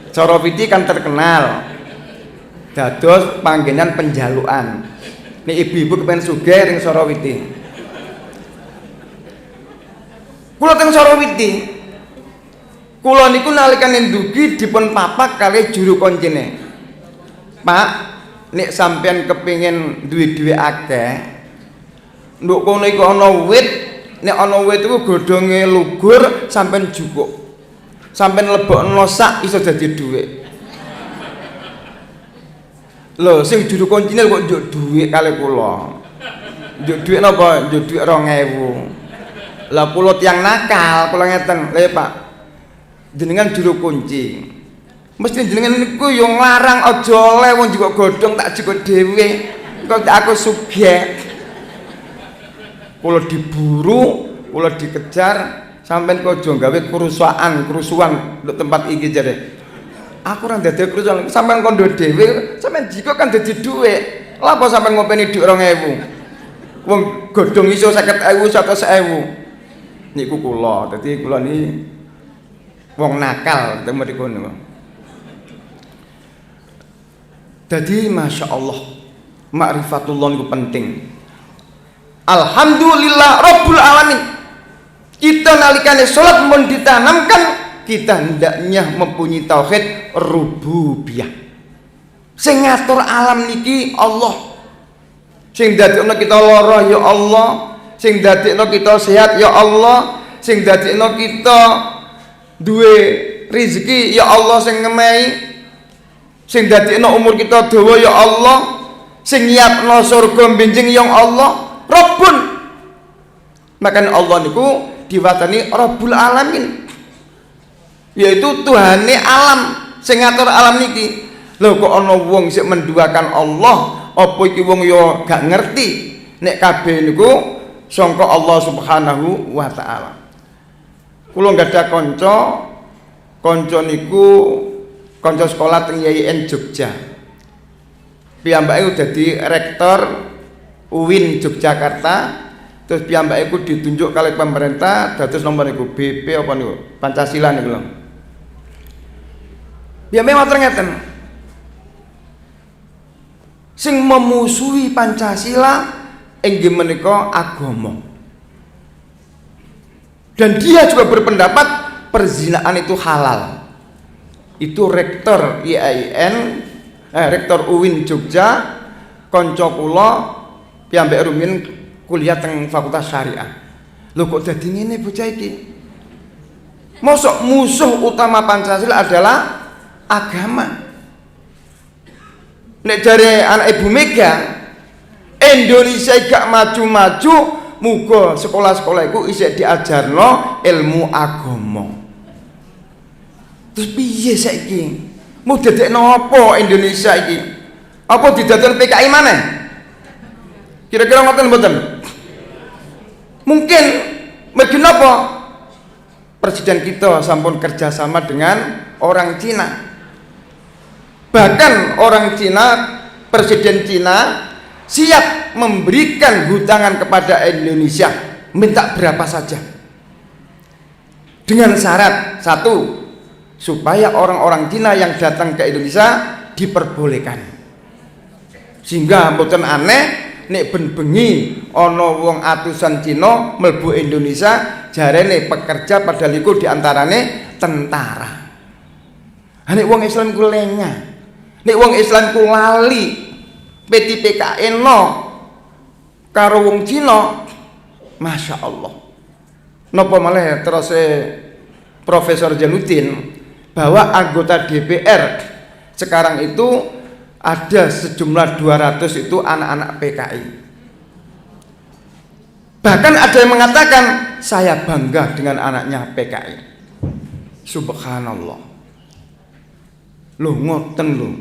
Sorowiti kan terkenal dados panggenan penjalukan. Nek ibu-ibu kepen sugih ring Sarawiti. Kula teng Sarawiti. Kula niku nalikane ndugi dipun papak kalih juru koncene. Pak, nek sampean kepengin duwe-duwe akeh, nduk kono iku ana wit, nek ana wit iku godhonge lugur sampean jukuk. Sampean lebokno sak iso dadi dhuwit. Lho, sing juru koncine kok njuk dhuwit kalih kula. Njuk dhuwit napa? Njuk dhuwit 2000. Lah kula tiyang nakal, kula ngeten, "Le Pak, jenengan juru kunci. Mesti jenengan niku yo nglarang aja oleh wong jukuk godhong tak jukuk dhewe. Engko aku sugih." Kula diburu, kula dikejar, sampean kok aja gawe kerusuhan untuk tempat iki jare. Aku ora dadi kerusuhan, sampean kondo dhewe, sampean jiko kan dadi dhuwit. Lha apa sampean ngopeni dhuwit 2000? Wong godhong iso 50.000, 100.000. Niku kula, dadi kula niki wong nakal teng mriku niku. Dadi masyaallah, ma'rifatullah niku penting. Alhamdulillah Rabbul Alamin. Kita nalikane salat mun ditanamkan, kita hendaknya mempunyai tauhid rububiyah. Sing ngatur alam niki Allah. Sing dadekno kita lara ya Allah, sing dadekno kita sehat ya Allah, sing dadekno kita duwe rezeki ya Allah sing ngemehi, sing dadekno umur kita dawa ya Allah, sing nyiapno surga benjing ya Allah. Rabbun. Maka Allah niku diwatani Rabbul Alamin, yaitu Tuhane alam sing ngatur alam niki. Lho kok ana wong sing menduakan Allah, apa iki wong ya gak ngerti nek kabeh niku sangka Allah Subhanahu wa taala. Kula gadah kanca niku kanca sekolah teng YIN Jogja. Piyambake dadi rektor UIN Yogyakarta, terus piyambake iku ditunjuk kalih pemerintah dados nomor niku BP apa niku Pancasila niku lho. Piyambake matur ngeten. Sing memusuhi Pancasila inggih menika agama. Dan dia juga berpendapat perzinaan itu halal. Itu rektor IAIN, rektor UIN Jogja, kanca kula piyambake rumiyin kuliah teng Fakultas Syariah. Lho kok dadi ngene bocah iki? Mosok musuh utama Pancasila adalah agama. Nek jare anak Ibu Mega, Indonesia gak maju-maju, muga sekolah-sekolah iku isih diajarno ilmu agama. Terus piye saiki? Mau dadekno apa Indonesia iki? Apa didadekno PKI maneh? Kira-kira ngoten mboten? Mungkin mergi napa? Presiden kita sampun kerjasama dengan orang Cina. Bahkan orang Cina, Presiden Cina siap memberikan hutangan kepada Indonesia, minta berapa saja, dengan syarat satu, supaya orang-orang Cina yang datang ke Indonesia diperbolehkan, sehingga mboten aneh nek ben bengi ana wong atusan Cina mlebu Indonesia jarene pekerja padahal iku diantarane tentara. Nek wong Islam ku lengah, nek wong Islam ku lali PTPKN no karo wong Cina, masya Allah. Napa malah terus Profesor Jaluddin bahwa anggota DPR sekarang itu ada sejumlah 200 itu anak-anak PKI. Bahkan ada yang mengatakan saya bangga dengan anaknya PKI. Subhanallah. Loh ngoten loh.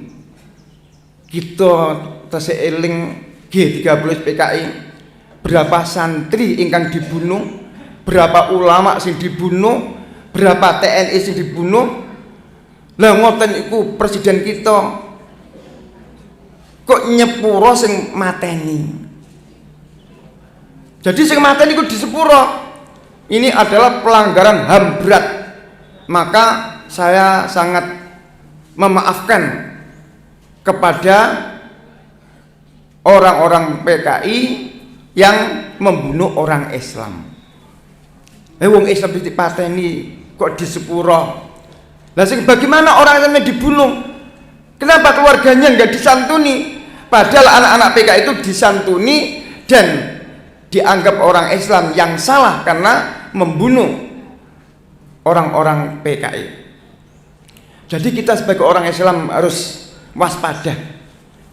Kita tasih eling G30 PKI, berapa santri ingkang dibunuh, berapa ulama sing dibunuh, berapa TNI sing dibunuh. Lah ngoten iku presiden kita kok nyepuro sing mateni. Jadi sing mateni iku disepuro. Ini adalah pelanggaran HAM berat. Maka saya sangat memaafkan kepada orang-orang PKI yang membunuh orang Islam. Wong Islam dipateni kok di sepuro. Lah sing bagaimana orang Islamnya dibunuh? Kenapa keluarganya enggak disantuni? Padahal anak-anak PKI itu disantuni dan dianggap orang Islam yang salah karena membunuh orang-orang PKI. Jadi kita sebagai orang Islam harus waspada.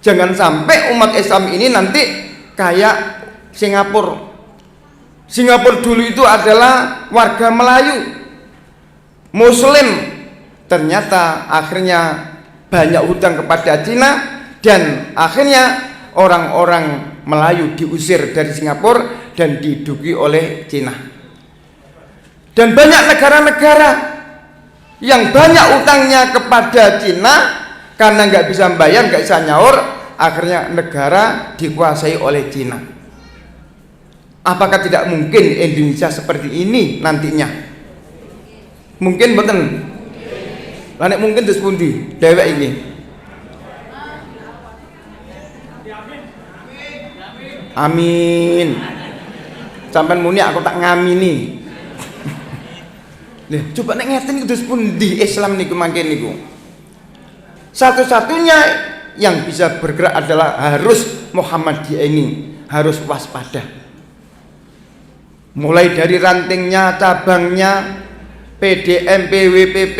Jangan sampai umat Islam ini nanti kayak Singapura. Singapura dulu itu adalah warga Melayu, Muslim. Ternyata akhirnya banyak hutang kepada Cina dan akhirnya orang-orang Melayu diusir dari Singapura dan diduduki oleh Cina. Dan banyak negara-negara yang banyak utangnya kepada Cina karena nggak bisa membayar, nggak bisa nyaur, akhirnya negara dikuasai oleh Cina. Apakah tidak mungkin Indonesia seperti ini nantinya? Mungkin betul. Lanek mungkin terus pundi dewek ini. Amin. Sampai muni aku tak ngamini. Lha coba nek ngeten terus pundi Islam niku mangken niku. Satu-satunya yang bisa bergerak adalah harus Muhammadiyah ini, harus waspada. Mulai dari rantingnya, cabangnya, PDM, PWPP,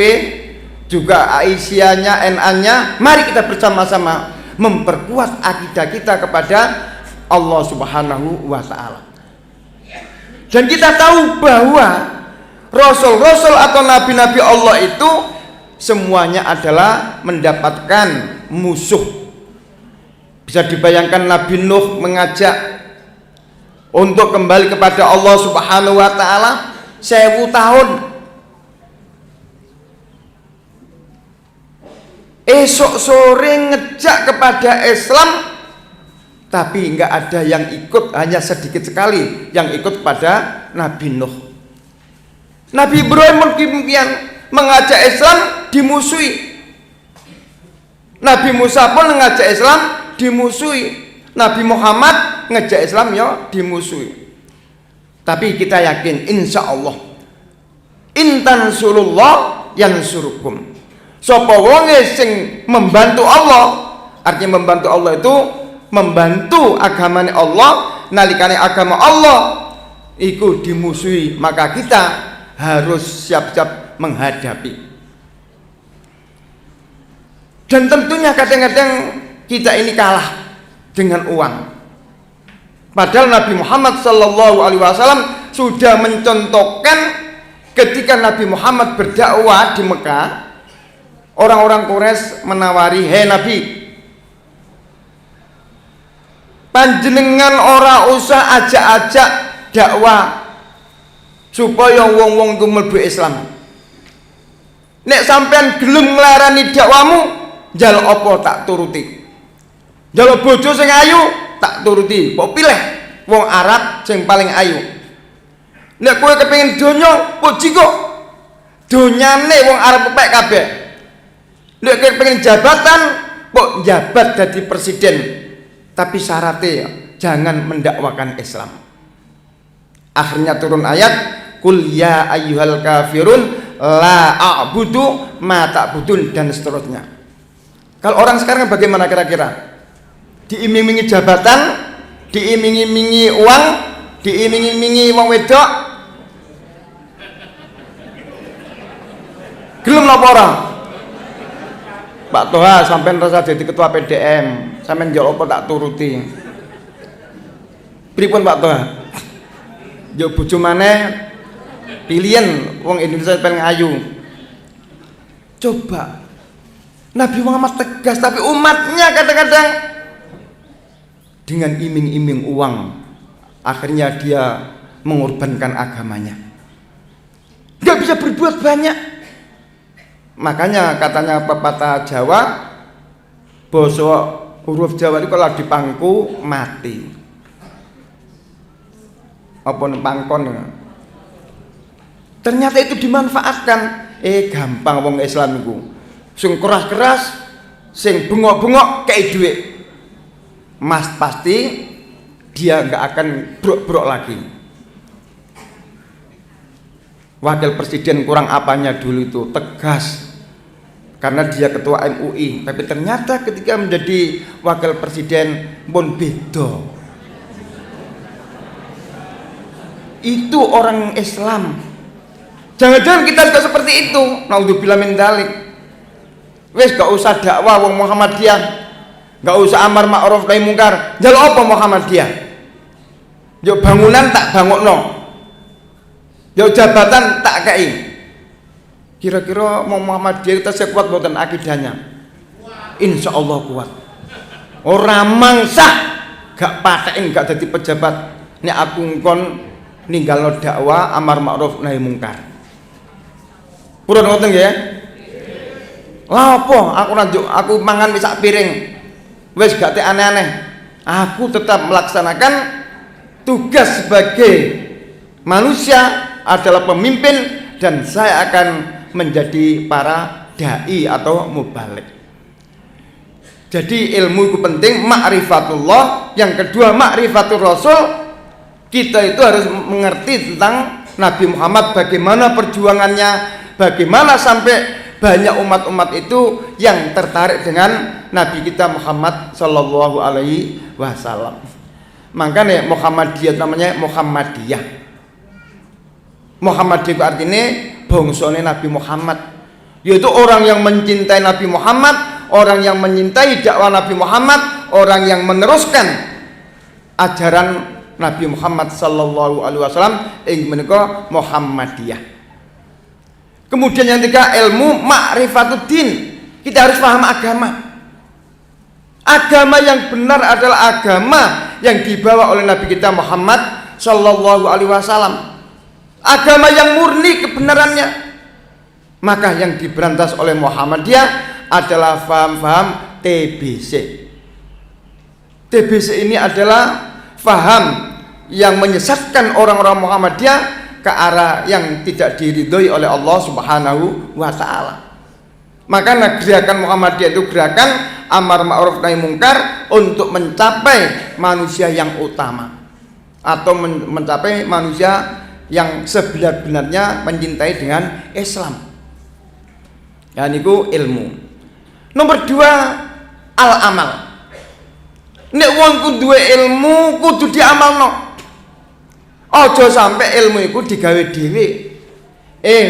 juga Aisyahnya, NA-nya, mari kita bersama-sama memperkuat akidah kita kepada Allah Subhanahu wa Ta'ala. Dan kita tahu bahwa Rasul-Rasul atau Nabi-Nabi Allah itu semuanya adalah mendapatkan musuh. Bisa dibayangkan Nabi Nuh mengajak untuk kembali kepada Allah Subhanahu wa Ta'ala 1000 tahun. Esok sore ngejak kepada Islam, tapi nggak ada yang ikut, hanya sedikit sekali yang ikut pada Nabi Nuh. Nabi Ibrahim mungkin mengajak Islam dimusuhi. Nabi Musa pun mengajak Islam dimusuhi. Nabi Muhammad ngajak Islam ya dimusuhi. Tapi kita yakin insya Allah intansurullah yansurukum. Sapa wonge sing membantu Allah, artinya membantu Allah itu membantu agamane Allah, nalikane agama Allah iku dimusuhi, maka kita harus siap-siap menghadapi. Dan tentunya kadang-kadang kita ini kalah dengan uang. Padahal Nabi Muhammad SAW sudah mencontohkan ketika Nabi Muhammad berdakwah di Mekah, orang-orang Quraisy menawari, "Hei Nabi, panjenengan ora usah ajak-ajak dakwah supaya wong-wong ku mlebu Islam. Nek sampean gelem nglarani dakwamu, njaluk apa tak turuti. Njaluk bojo sing ayu tak turuti. Mbok pilih wong Arab sing paling ayu. Nek kowe kepengin donya, puji kok donyane wong Arab pepek kabeh. Nek kowe pengen jabatan, kok jabat jadi presiden. Tapi syaratnya jangan mendakwakan Islam." Akhirnya turun ayat, "Qul ya ayyuhal kafirun la a'budu ma ta'budun," dan seterusnya. Kalau orang sekarang bagaimana kira-kira? Diiming-imingi jabatan, diiming-imingi uang, diiming-imingi wong wedok. Gelem napa ora? Pak Toha sampean rasa jadi ketua PDM, sampean njaluk apa tak turuti. Pripun Pak Toha? Yo bojo maneh pilihan wong Indonesia paling ayu. Coba Nabi Muhammad tegas, tapi umatnya kadang-kadang dengan iming-iming uang akhirnya dia mengorbankan agamanya. Gak bisa berbuat banyak. Makanya katanya pepatah Jawa, basa huruf Jawa itu kalau dipangku mati. Apa pangkon? Ternyata itu dimanfaatkan. Gampang wong Islam iku. Sing keras-keras, sing bengok-bengok kei dhuwit. Mas pasti dia nggak akan brok-brok lagi. Wakil presiden kurang apanya dulu itu? Tegas. Karena dia ketua MUI, tapi ternyata ketika menjadi wakil presiden pun beda. Itu orang Islam. Jangan-jangan kita juga seperti itu. Naudzubillah min dzalik. Wes gak usah dakwah wong Muhammadiyah, gak usah amar ma'ruf nahi mungkar. Njaluk apa Muhammadiyah? Yo bangunan tak bangokno. Yo jabatan tak kei. Kira-kira mau Muhammadiyah kita sekuat mboten akidahnya? Insya Allah kuat. Orang mangsa gak patein gak jadi pejabat. Nek aku ngkon ninggalno dakwah amar ma'ruf nahi mungkar. Purun ngoten nggih ya? Lah apa aku mangan wis sak piring. Wis gak aneh-aneh. Aku tetap melaksanakan tugas sebagai manusia adalah pemimpin dan saya akan menjadi para dai atau mubalik. Jadi ilmu itu penting, ma'rifatullah. Yang kedua ma'rifatul Rasul. Kita itu harus mengerti tentang Nabi Muhammad, bagaimana perjuangannya, bagaimana sampai banyak umat-umat itu yang tertarik dengan Nabi kita Muhammad Sallallahu Alaihi Wasallam. Makanya Muhammadiyah namanya Muhammadiyah. Muhammadiyah itu artinya bangsane Nabi Muhammad, yaitu orang yang mencintai Nabi Muhammad, orang yang menyintai dakwah Nabi Muhammad, orang yang meneruskan ajaran Nabi Muhammad Sallallahu Alaihi Wasallam ing menika Muhammadiyah. Kemudian yang ketiga ilmu ma'rifatuddin. Kita harus paham agama. Agama yang benar adalah agama yang dibawa oleh Nabi kita Muhammad Sallallahu Alaihi Wasallam. Agama yang murni kebenarannya. Maka yang diberantas oleh Muhammadiyah adalah faham-faham TBC. TBC ini adalah faham yang menyesatkan orang-orang Muhammadiyah ke arah yang tidak diridhoi oleh Allah Subhanahu wa taala. Maka gerakan Muhammadiyah itu gerakan amar ma'ruf nahi mungkar untuk mencapai manusia yang utama atau mencapai manusia yang sebenar-benarnya mencintai dengan Islam. Ya niku ilmu. Nomor 2 al-amal. Nek wong ku duwe ilmu kudu diamalno. Aja sampai ilmu iku digawe dhewe.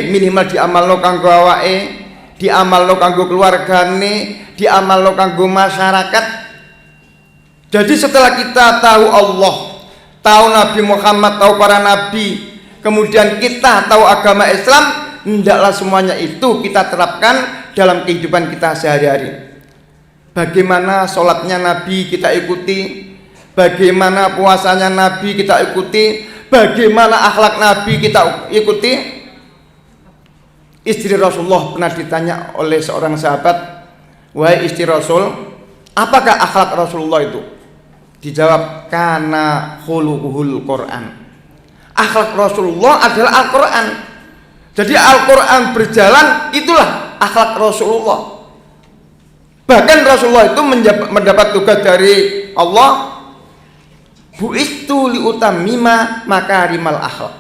Minimal diamalno kanggo awake, diamalno kanggo keluargane, diamalno kanggo masyarakat. Jadi setelah kita tahu Allah, tahu Nabi Muhammad, tahu para nabi, kemudian kita tahu agama Islam, hendaklah semuanya itu kita terapkan dalam kehidupan kita sehari-hari. Bagaimana sholatnya Nabi kita ikuti, bagaimana puasanya Nabi kita ikuti, bagaimana akhlak Nabi kita ikuti. Istri Rasulullah pernah ditanya oleh seorang sahabat, wahai istri Rasul, apakah akhlak Rasulullah itu? Dijawab, kana khuluquhul Quran. Akhlak Rasulullah adalah Al-Quran. Jadi Al-Quran berjalan, itulah akhlak Rasulullah. Bahkan Rasulullah itu mendapat tugas dari Allah, bu'istu liutammima makarimal akhlak.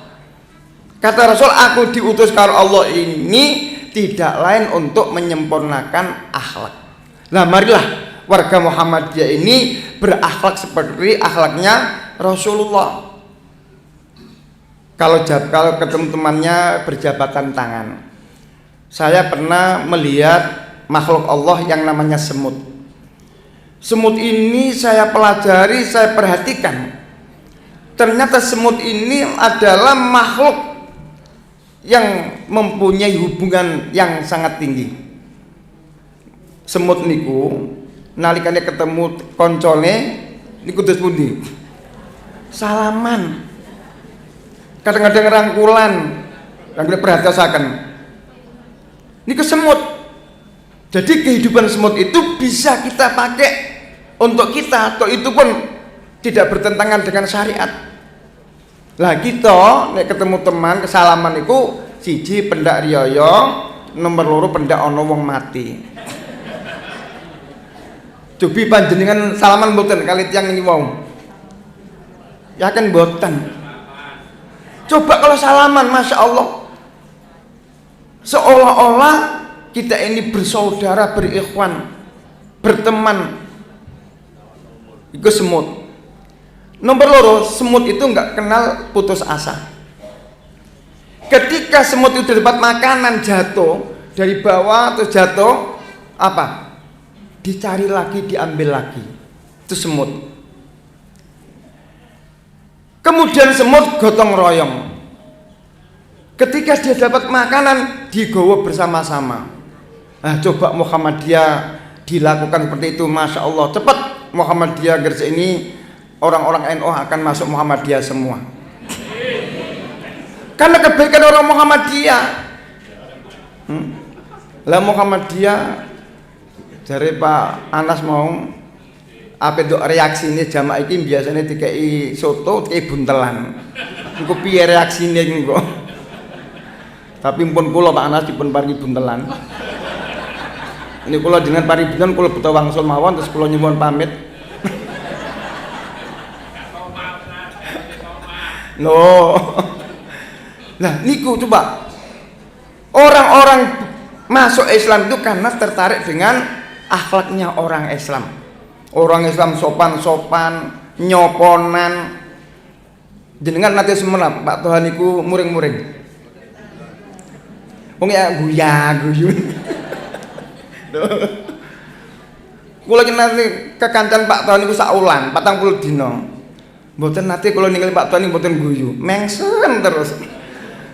Kata Rasul, aku diutus karo Allah ini tidak lain untuk menyempurnakan akhlak. Nah marilah warga Muhammadiyah ini berakhlak seperti akhlaknya Rasulullah. Kalau ketemu temannya berjabatan tangan. Saya pernah melihat makhluk Allah yang namanya semut. Semut ini saya pelajari, saya perhatikan. Ternyata semut ini adalah makhluk yang mempunyai hubungan yang sangat tinggi. Semut niku nalikane ketemu koncone niku terus pundi? Salaman. Kadang-kadang rangkulan. Kadang-kadang perhatiasaken. Niku semut. Jadi kehidupan semut itu bisa kita pakai untuk kita, atau itu pun tidak bertentangan dengan syariat. Lah kita nek ketemu teman kesalaman iku siji pendak riyo, nomor loro pendak ana wong mati. Cobi panjenengan salaman mboten kali tiyang ini wau. Yakin mboten. Coba kalau salaman, masya Allah, seolah-olah kita ini bersaudara, berikhwan, berteman. Itu semut. Nomor loro, semut itu nggak kenal putus asa. Ketika semut itu dapat makanan jatuh dari bawah atau jatuh, apa? Dicari lagi, diambil lagi. Itu semut. Kemudian semut gotong royong. Ketika dia dapat makanan, digowo bersama-sama. Nah, coba Muhammadiyah dilakukan seperti itu, masya Allah. Cepat Muhammadiyah Gresik ini, orang-orang NU akan masuk Muhammadiyah semua. Karena kebaikan orang Muhammadiyah. Lah Muhammadiyah dari Pak Anas mau apa itu reaksi ini jamaah ini biasanya dikai soto, dikai buntelan. Engko piye reaksine engko? Tapi pun kula Pak Anas dipun paringi buntelan. Ini kula dengan paring buntelan kula buta wangsul mawon terus kula nyuwun pamit. No. Nah, niku coba. Orang-orang masuk Islam itu karena tertarik dengan akhlaknya orang Islam. Orang Islam sopan-sopan, nyoponan. Jenengan nanti semua Pak Tuhan niku muring-muring. Wong ya guya-guyu. Kula nanti kekancan Pak Tuhan niku sak ulan 40 dina. Mboten nate kula ningali Pak Tuhan niku mboten guyu, mengsen terus.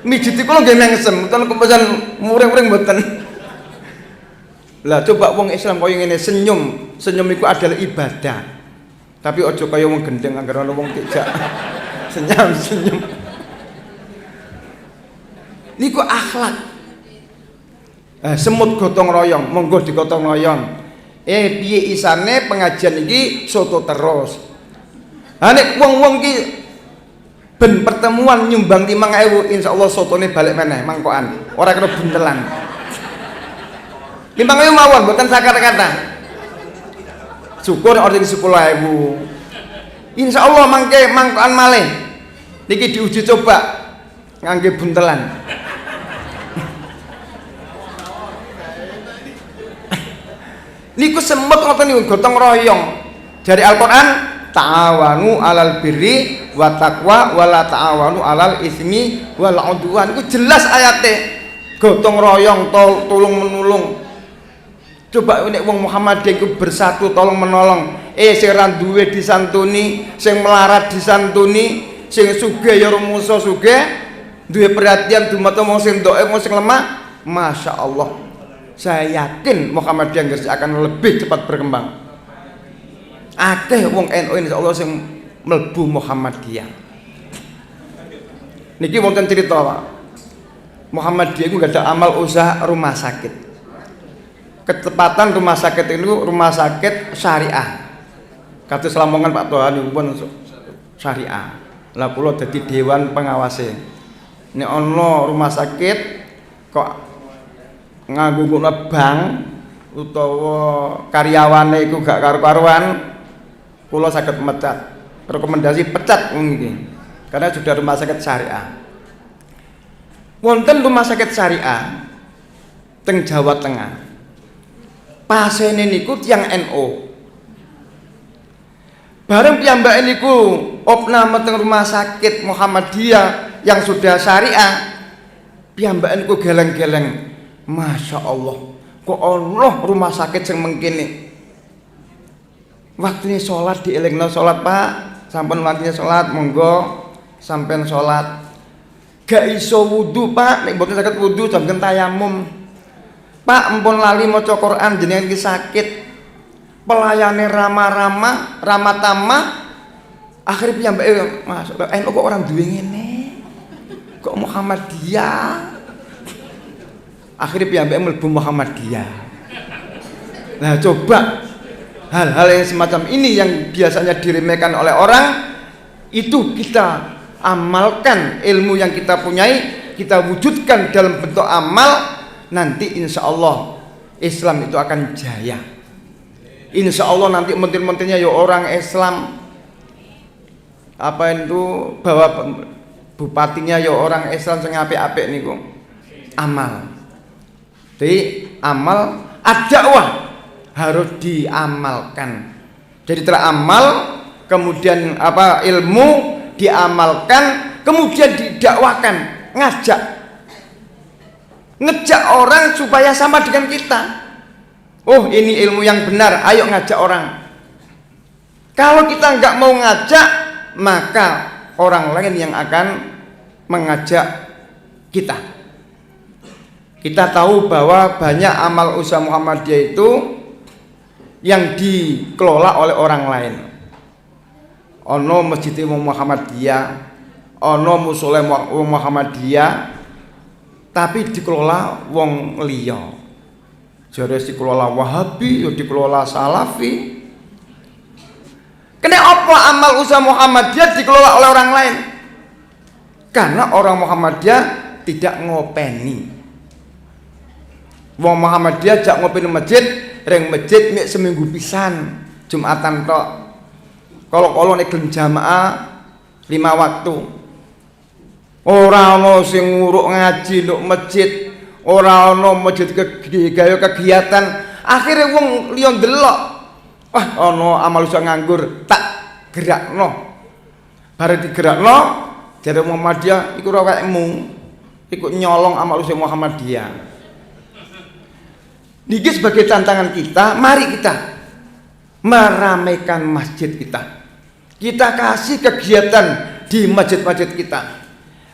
Mijiti kula nggih mengsen, mboten kepesan muring-muring mboten. Lah coba wong Islam kaya ngene senyum. Senyum itu adalah ibadah. Tapi ojo kaya wong gendeng anggar ana wong tidak senyum. Niku akhlak. Semut gotong royong, monggo digotong royong. Piye isane pengajian iki soto terus. Ha nek wong-wong ki ben pertemuan nyumbang 5.000 insyaallah sotone balik meneh mangkokan. Ora kena buntelan. 5.000 mawon mboten sakata-kata. Syukur ora 10.000. Insyaallah mangke mangkokan malih. Niki diuji coba ngangge buntelan. Niku semut ngoten niku gotong royong. Dari Al-Qur'an, ta'awanu 'alal birri wa taqwa wa la ta'awanu 'alal ismi wal 'udwan. Iku jelas ayate. Gotong royong tulung menulung. Coba nek wong Muhammadiyah iku bersatu tolong menolong. Sing ra duwe disantuni, sing melarat disantuni, sing sugih ya rumangsa sugih, duwe perhatian dumateng wong sing ndok wong sing lemah. Masya Allah. Saya yakin Muhammadiyah Gresik akan lebih cepat berkembang. Akeh wong NU insyaallah sing mlebu Muhammadiyah. Niki wonten cerita Pak. Muhammadiyah iku gak ada amal usaha rumah sakit. Ketepatan rumah sakit itu rumah sakit syariah. Kados Lamongan Pak Tuhan niku pun syariah. Lah kula dadi dewan pengawase. Nek ana rumah sakit kok nganggo bank utawa karyawane iku gak karu-karuan, kula saged mecat. Rekomendasi pecat wong iki. Karena sudah rumah sakit syariah. Wonten rumah sakit syariah teng Jawa Tengah. Pasene niku tiyang NU. Bareng piyambake niku opname teng rumah sakit Muhammadiyah yang sudah syariah. Piyambake niku geleng-geleng. Masya Allah, kok Allah rumah sakit yang mengkini. Waktunya sholat dielingno sholat Pak, sampun waktunya sholat, monggo sampean sholat. Gak iso wudu Pak, nek mboten saged wudu jangan tayamum. Pak empun lali maca Quran jenengan iki sakit. Pelayane ramah-ramah, ramah tamah. Akhire piyambake masyaallah, kok orang duwe ngene. Kok Muhammadiyah. Akhirnya piyambake mlebu Muhammadiyah. Nah, coba hal-hal yang semacam ini yang biasanya diremehkan oleh orang itu kita amalkan, ilmu yang kita punyai kita wujudkan dalam bentuk amal, nanti insya Allah Islam itu akan jaya. Insya Allah nanti mentir-mentirnya ya orang Islam, apa itu bahwa bupatinya ya orang Islam sing apik-apik niku. Amal. Jadi amal ad-dakwah harus diamalkan. Jadi teramal, kemudian apa ilmu diamalkan, kemudian didakwakan, ngejak orang supaya sama dengan kita. Oh ini ilmu yang benar, ayo ngajak orang. Kalau kita nggak mau ngajak, maka orang lain yang akan mengajak kita. Kita tahu bahwa banyak amal usaha Muhammadiyah itu yang dikelola oleh orang lain. Ono masjid Muhammadiyah, ono musole Muhammadiyah, tapi dikelola wong liya. Jare dikelola Wahabi, yo dikelola Salafi. Kene apa amal usaha Muhammadiyah dikelola oleh orang lain? Karena orang Muhammadiyah tidak ngopeni. Wong Muhammadiyah jak ngopeni masjid, reng masjid mek seminggu pisan, Jumatan tok. Kalau nek gelem jamaah 5 waktu. Ora ana sing nguruk ngaji nduk masjid, ora ana masjid gawe kegiatan. Akhire wong liya ndelok, wah ana amal usaha nganggur, tak gerakno. Bare digerakno, jare Muhammadiyah iku ora wekmu. Iku nyolong amal usaha Muhammadiyah. Niki sebagai tantangan kita, mari kita meramaikan masjid kita. Kita kasih kegiatan di masjid-masjid kita.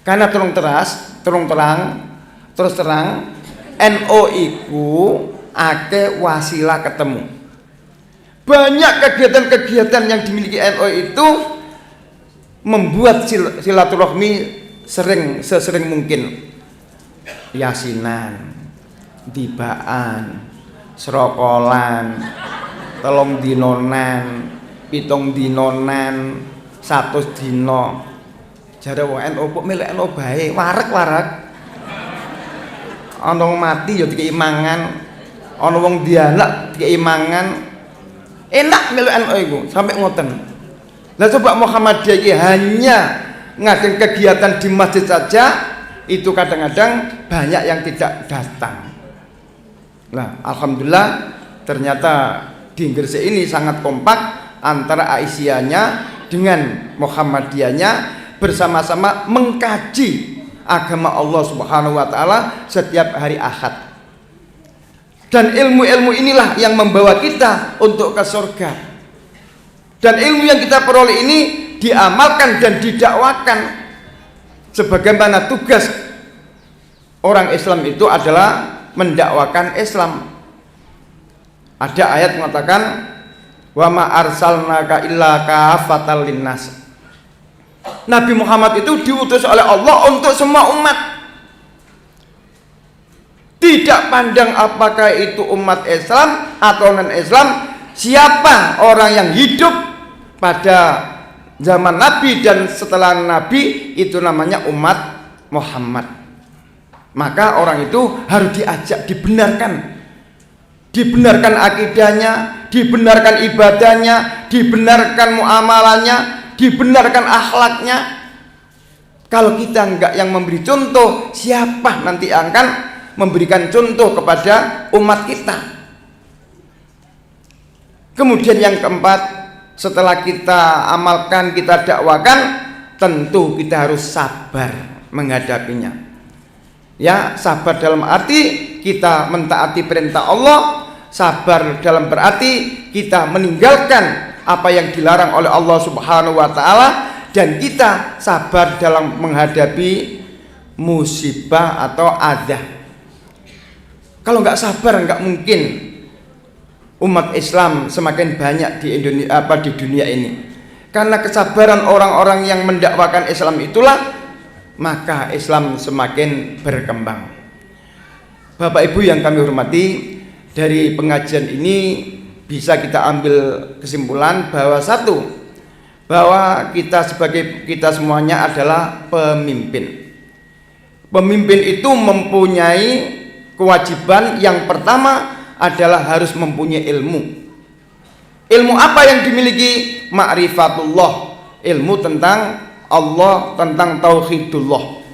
Karena terus terang NU iku ake wasilah ketemu. Banyak kegiatan-kegiatan yang dimiliki NU itu membuat silaturahmi sesering mungkin. Yasinan, tibaan, serokolan, telung dinonan, pitung dinonan, 100 dino. Jare wong NU kok milih NU bae, wareg. Ana wong mati ya dikei mangan, ana wong dianak dikei mangan. Enak milih NU iku, sampai ngoten. Lah coba Muhammadiyah iki hanya ngadain kegiatan di masjid saja, itu kadang-kadang banyak yang tidak datang. Nah, alhamdulillah ternyata di Gresik ini sangat kompak antara Aisyahnya dengan Muhammadiyahnya bersama-sama mengkaji agama Allah Subhanahu wa taala setiap hari Ahad. Dan ilmu-ilmu inilah yang membawa kita untuk ke surga. Dan ilmu yang kita peroleh ini diamalkan dan didakwakan. Sebagaimana tugas orang Islam itu adalah mendakwakan Islam. Ada ayat mengatakan wa ma arsalnaka illa kafatal linnas. Nabi Muhammad itu diutus oleh Allah untuk semua umat. Tidak pandang apakah itu umat Islam atau non-Islam, siapa orang yang hidup pada zaman Nabi dan setelah Nabi itu namanya umat Muhammad. Maka orang itu harus diajak, dibenarkan akidahnya, dibenarkan ibadahnya, dibenarkan muamalahnya, dibenarkan akhlaknya. Kalau kita enggak yang memberi contoh, siapa nanti akan memberikan contoh kepada umat kita? Kemudian yang keempat, setelah kita amalkan, kita dakwakan, tentu kita harus sabar menghadapinya. Ya, sabar dalam arti kita mentaati perintah Allah, sabar dalam berarti kita meninggalkan apa yang dilarang oleh Allah Subhanahu wa taala, dan kita sabar dalam menghadapi musibah atau adha. Kalau nggak sabar, nggak mungkin umat Islam semakin banyak di Indonesia, di dunia ini. Karena kesabaran orang-orang yang mendakwakan Islam itulah maka Islam semakin berkembang. Bapak Ibu yang kami hormati, dari pengajian ini bisa kita ambil kesimpulan bahwa satu, bahwa kita semuanya adalah pemimpin. Pemimpin itu mempunyai kewajiban yang pertama adalah harus mempunyai ilmu. Ilmu apa yang dimiliki? Ma'rifatullah, ilmu tentang Allah, tentang tauhidullah.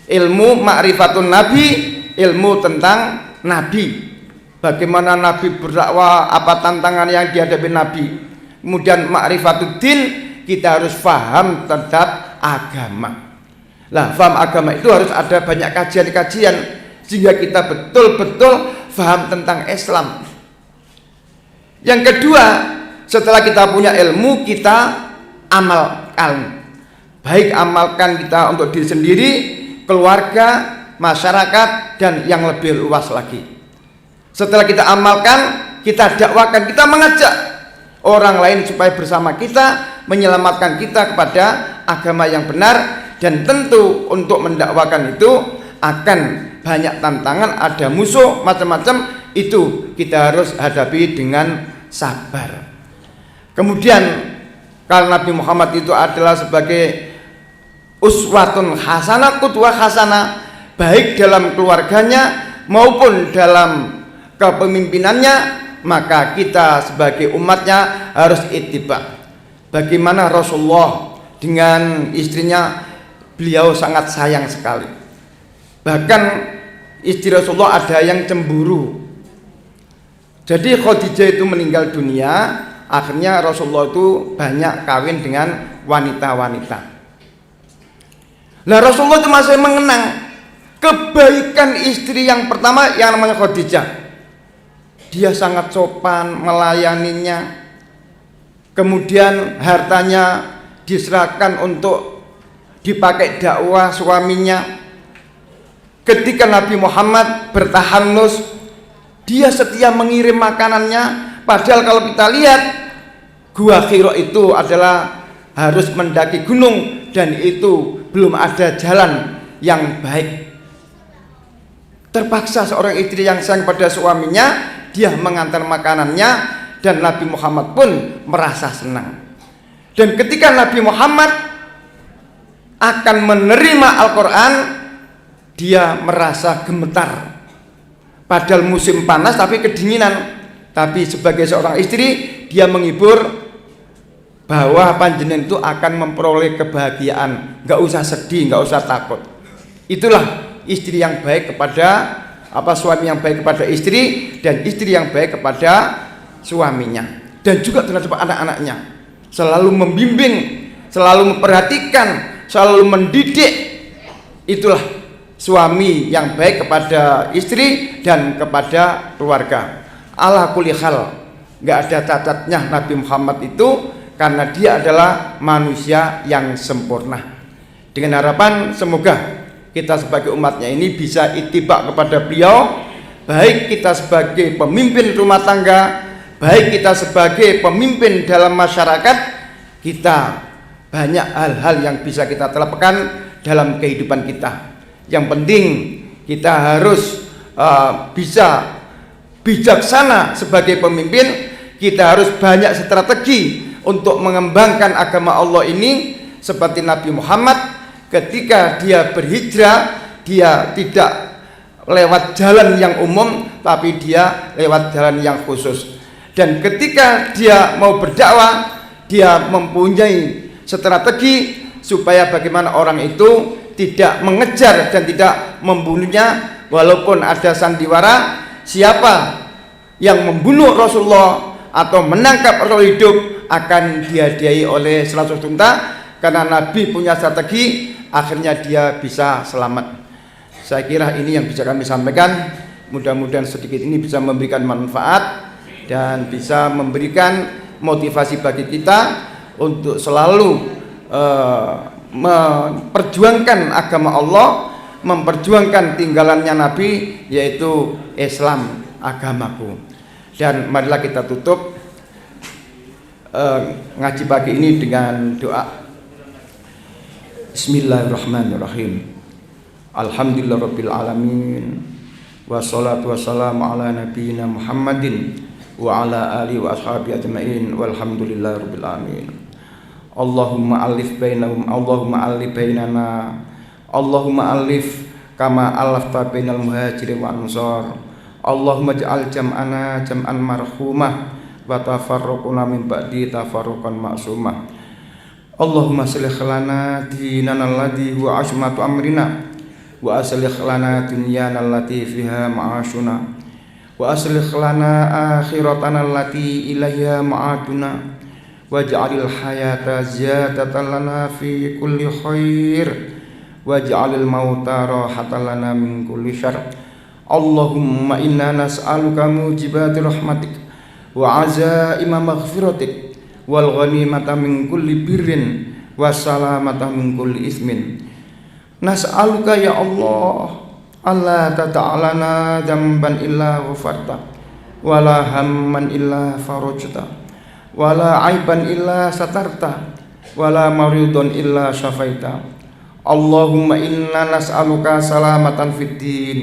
Ilmu ma'rifatun nabi, ilmu tentang nabi, bagaimana nabi berdakwah, apa tantangan yang dihadapi nabi. Kemudian ma'rifatuddin, kita harus paham terhadap agama. Lah, paham agama itu harus ada banyak kajian-kajian sehingga kita betul-betul paham tentang Islam. Yang kedua, setelah kita punya ilmu, kita amalkan. Baik amalkan kita untuk diri sendiri, keluarga, masyarakat, dan yang lebih luas lagi. Setelah kita amalkan, kita dakwakan, kita mengajak orang lain supaya bersama kita menyelamatkan kita kepada agama yang benar. Dan tentu untuk mendakwakan itu akan banyak tantangan, ada musuh macam-macam, itu kita harus hadapi dengan sabar. Kemudian kalau Nabi Muhammad itu adalah sebagai uswatun hasanah, qudwah hasanah, baik dalam keluarganya maupun dalam kepemimpinannya, maka kita sebagai umatnya harus ittiba. Bagaimana Rasulullah dengan istrinya, beliau sangat sayang sekali. Bahkan istri Rasulullah ada yang cemburu. Jadi Khadijah itu meninggal dunia, akhirnya Rasulullah itu banyak kawin dengan wanita-wanita. Nah, Rasulullah itu masih mengenang kebaikan istri yang pertama yang namanya Khadijah. Dia sangat sopan melayaninya. Kemudian hartanya diserahkan untuk dipakai dakwah suaminya. Ketika Nabi Muhammad bertahanus, dia setia mengirim makanannya. Padahal kalau kita lihat, Gua Hira itu adalah harus mendaki gunung, dan itu belum ada jalan yang baik. Terpaksa seorang istri yang sayang pada suaminya, dia mengantar makanannya, dan Nabi Muhammad pun merasa senang. Dan ketika Nabi Muhammad akan menerima Al-Quran, dia merasa gemetar. Padahal musim panas tapi kedinginan. Tapi sebagai seorang istri, dia menghibur bahwa panjenengan itu akan memperoleh kebahagiaan. Gak usah sedih, gak usah takut. Itulah istri yang baik kepada suami yang baik kepada istri, dan istri yang baik kepada suaminya, dan juga terhadap anak-anaknya. Selalu membimbing, selalu memperhatikan, selalu mendidik. Itulah suami yang baik kepada istri dan kepada keluarga. Ala kulli hal, nggak ada cacatnya Nabi Muhammad itu, karena dia adalah manusia yang sempurna. Dengan harapan semoga kita sebagai umatnya ini bisa ittiba kepada beliau, baik kita sebagai pemimpin rumah tangga, baik kita sebagai pemimpin dalam masyarakat. Kita banyak hal-hal yang bisa kita terapkan dalam kehidupan kita. Yang penting kita harus bisa bijaksana sebagai pemimpin. Kita harus banyak strategi untuk mengembangkan agama Allah ini. Seperti Nabi Muhammad, ketika dia berhijrah, dia tidak lewat jalan yang umum, tapi dia lewat jalan yang khusus. Dan ketika dia mau berdakwah, dia mempunyai strategi supaya bagaimana orang itu tidak mengejar dan tidak membunuhnya. Walaupun ada sandiwara, siapa yang membunuh Rasulullah atau menangkap Rasul hidup akan dihadiahi oleh 100 unta. Karena Nabi punya strategi, akhirnya dia bisa selamat. Saya kira ini yang bisa kami sampaikan. Mudah-mudahan sedikit ini bisa memberikan manfaat dan bisa memberikan motivasi bagi kita untuk selalu memperjuangkan agama Allah, memperjuangkan tinggalannya Nabi, yaitu Islam, agamaku. Dan marilah kita tutup ngaji pagi ini dengan doa. Bismillahirrahmanirrahim. Alhamdulillahirabbil alamin. Wassalatu wassalamu ala nabiyyina Muhammadin wa ala alihi wa ashabihi ajmain. Walhamdulillahirabbil alamin. Allahumma alif bainahum, Allahumma alif bainana, Allahumma alif kama alafta bainal muhajirin wal ansar. Allahumma ij'al jam'ana jam'an marhumah wa tafarraquna min ba'di tafarruqan ma'sumah. Allahumma aslih lana dinana alladhi huwa asmatu amrina wa aslih lana dunyana allati fiha ma'ashuna wa aslih lana akhiratana allati ilayha ma'aduna waj'alil hayata ziyadatan lana fi kulli khair waj'alil mauta rahatan lana min kulli syarr. Allahumma inna nas'aluka mujibati rahmatik wa azaima maghfiratik wal ghanimata min kulli birrin wassalamata min kulli ismin. Nas'aluka ya Allah alla tata'alana dzamban illa ghafarta wala hamman illa farajta wala aiban illa satarta wala maridun illa syafaita. Allahumma inna nas'aluka salamatan fid din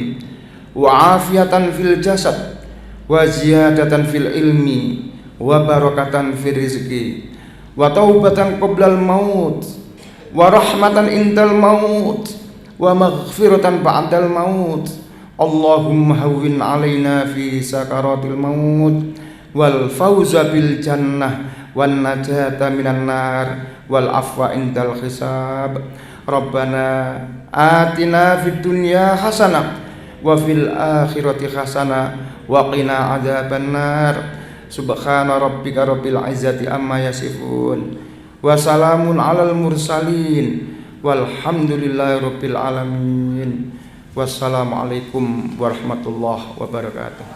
wa afiyatan fil jasad wa ziyadatan fil ilmi wa barakatan fil rizqi wa taubatan qoblal maut wa rahmatan indal maut wa maghfiratan ba'dal maut. Allahumma hawwin alaina fi sakaratil maut wal fawza bil jannah wan najata minan nar wal afwa indal hisab. Rabbana atina fid dunya hasanah wa fil akhirati hasanah wa qina adzaban nar. Subhana rabbika rabbil izzati amma yasifun wa salamun alal mursalin walhamdulillahi rabbil alamin. Wassalamualaikum warahmatullahi wabarakatuh.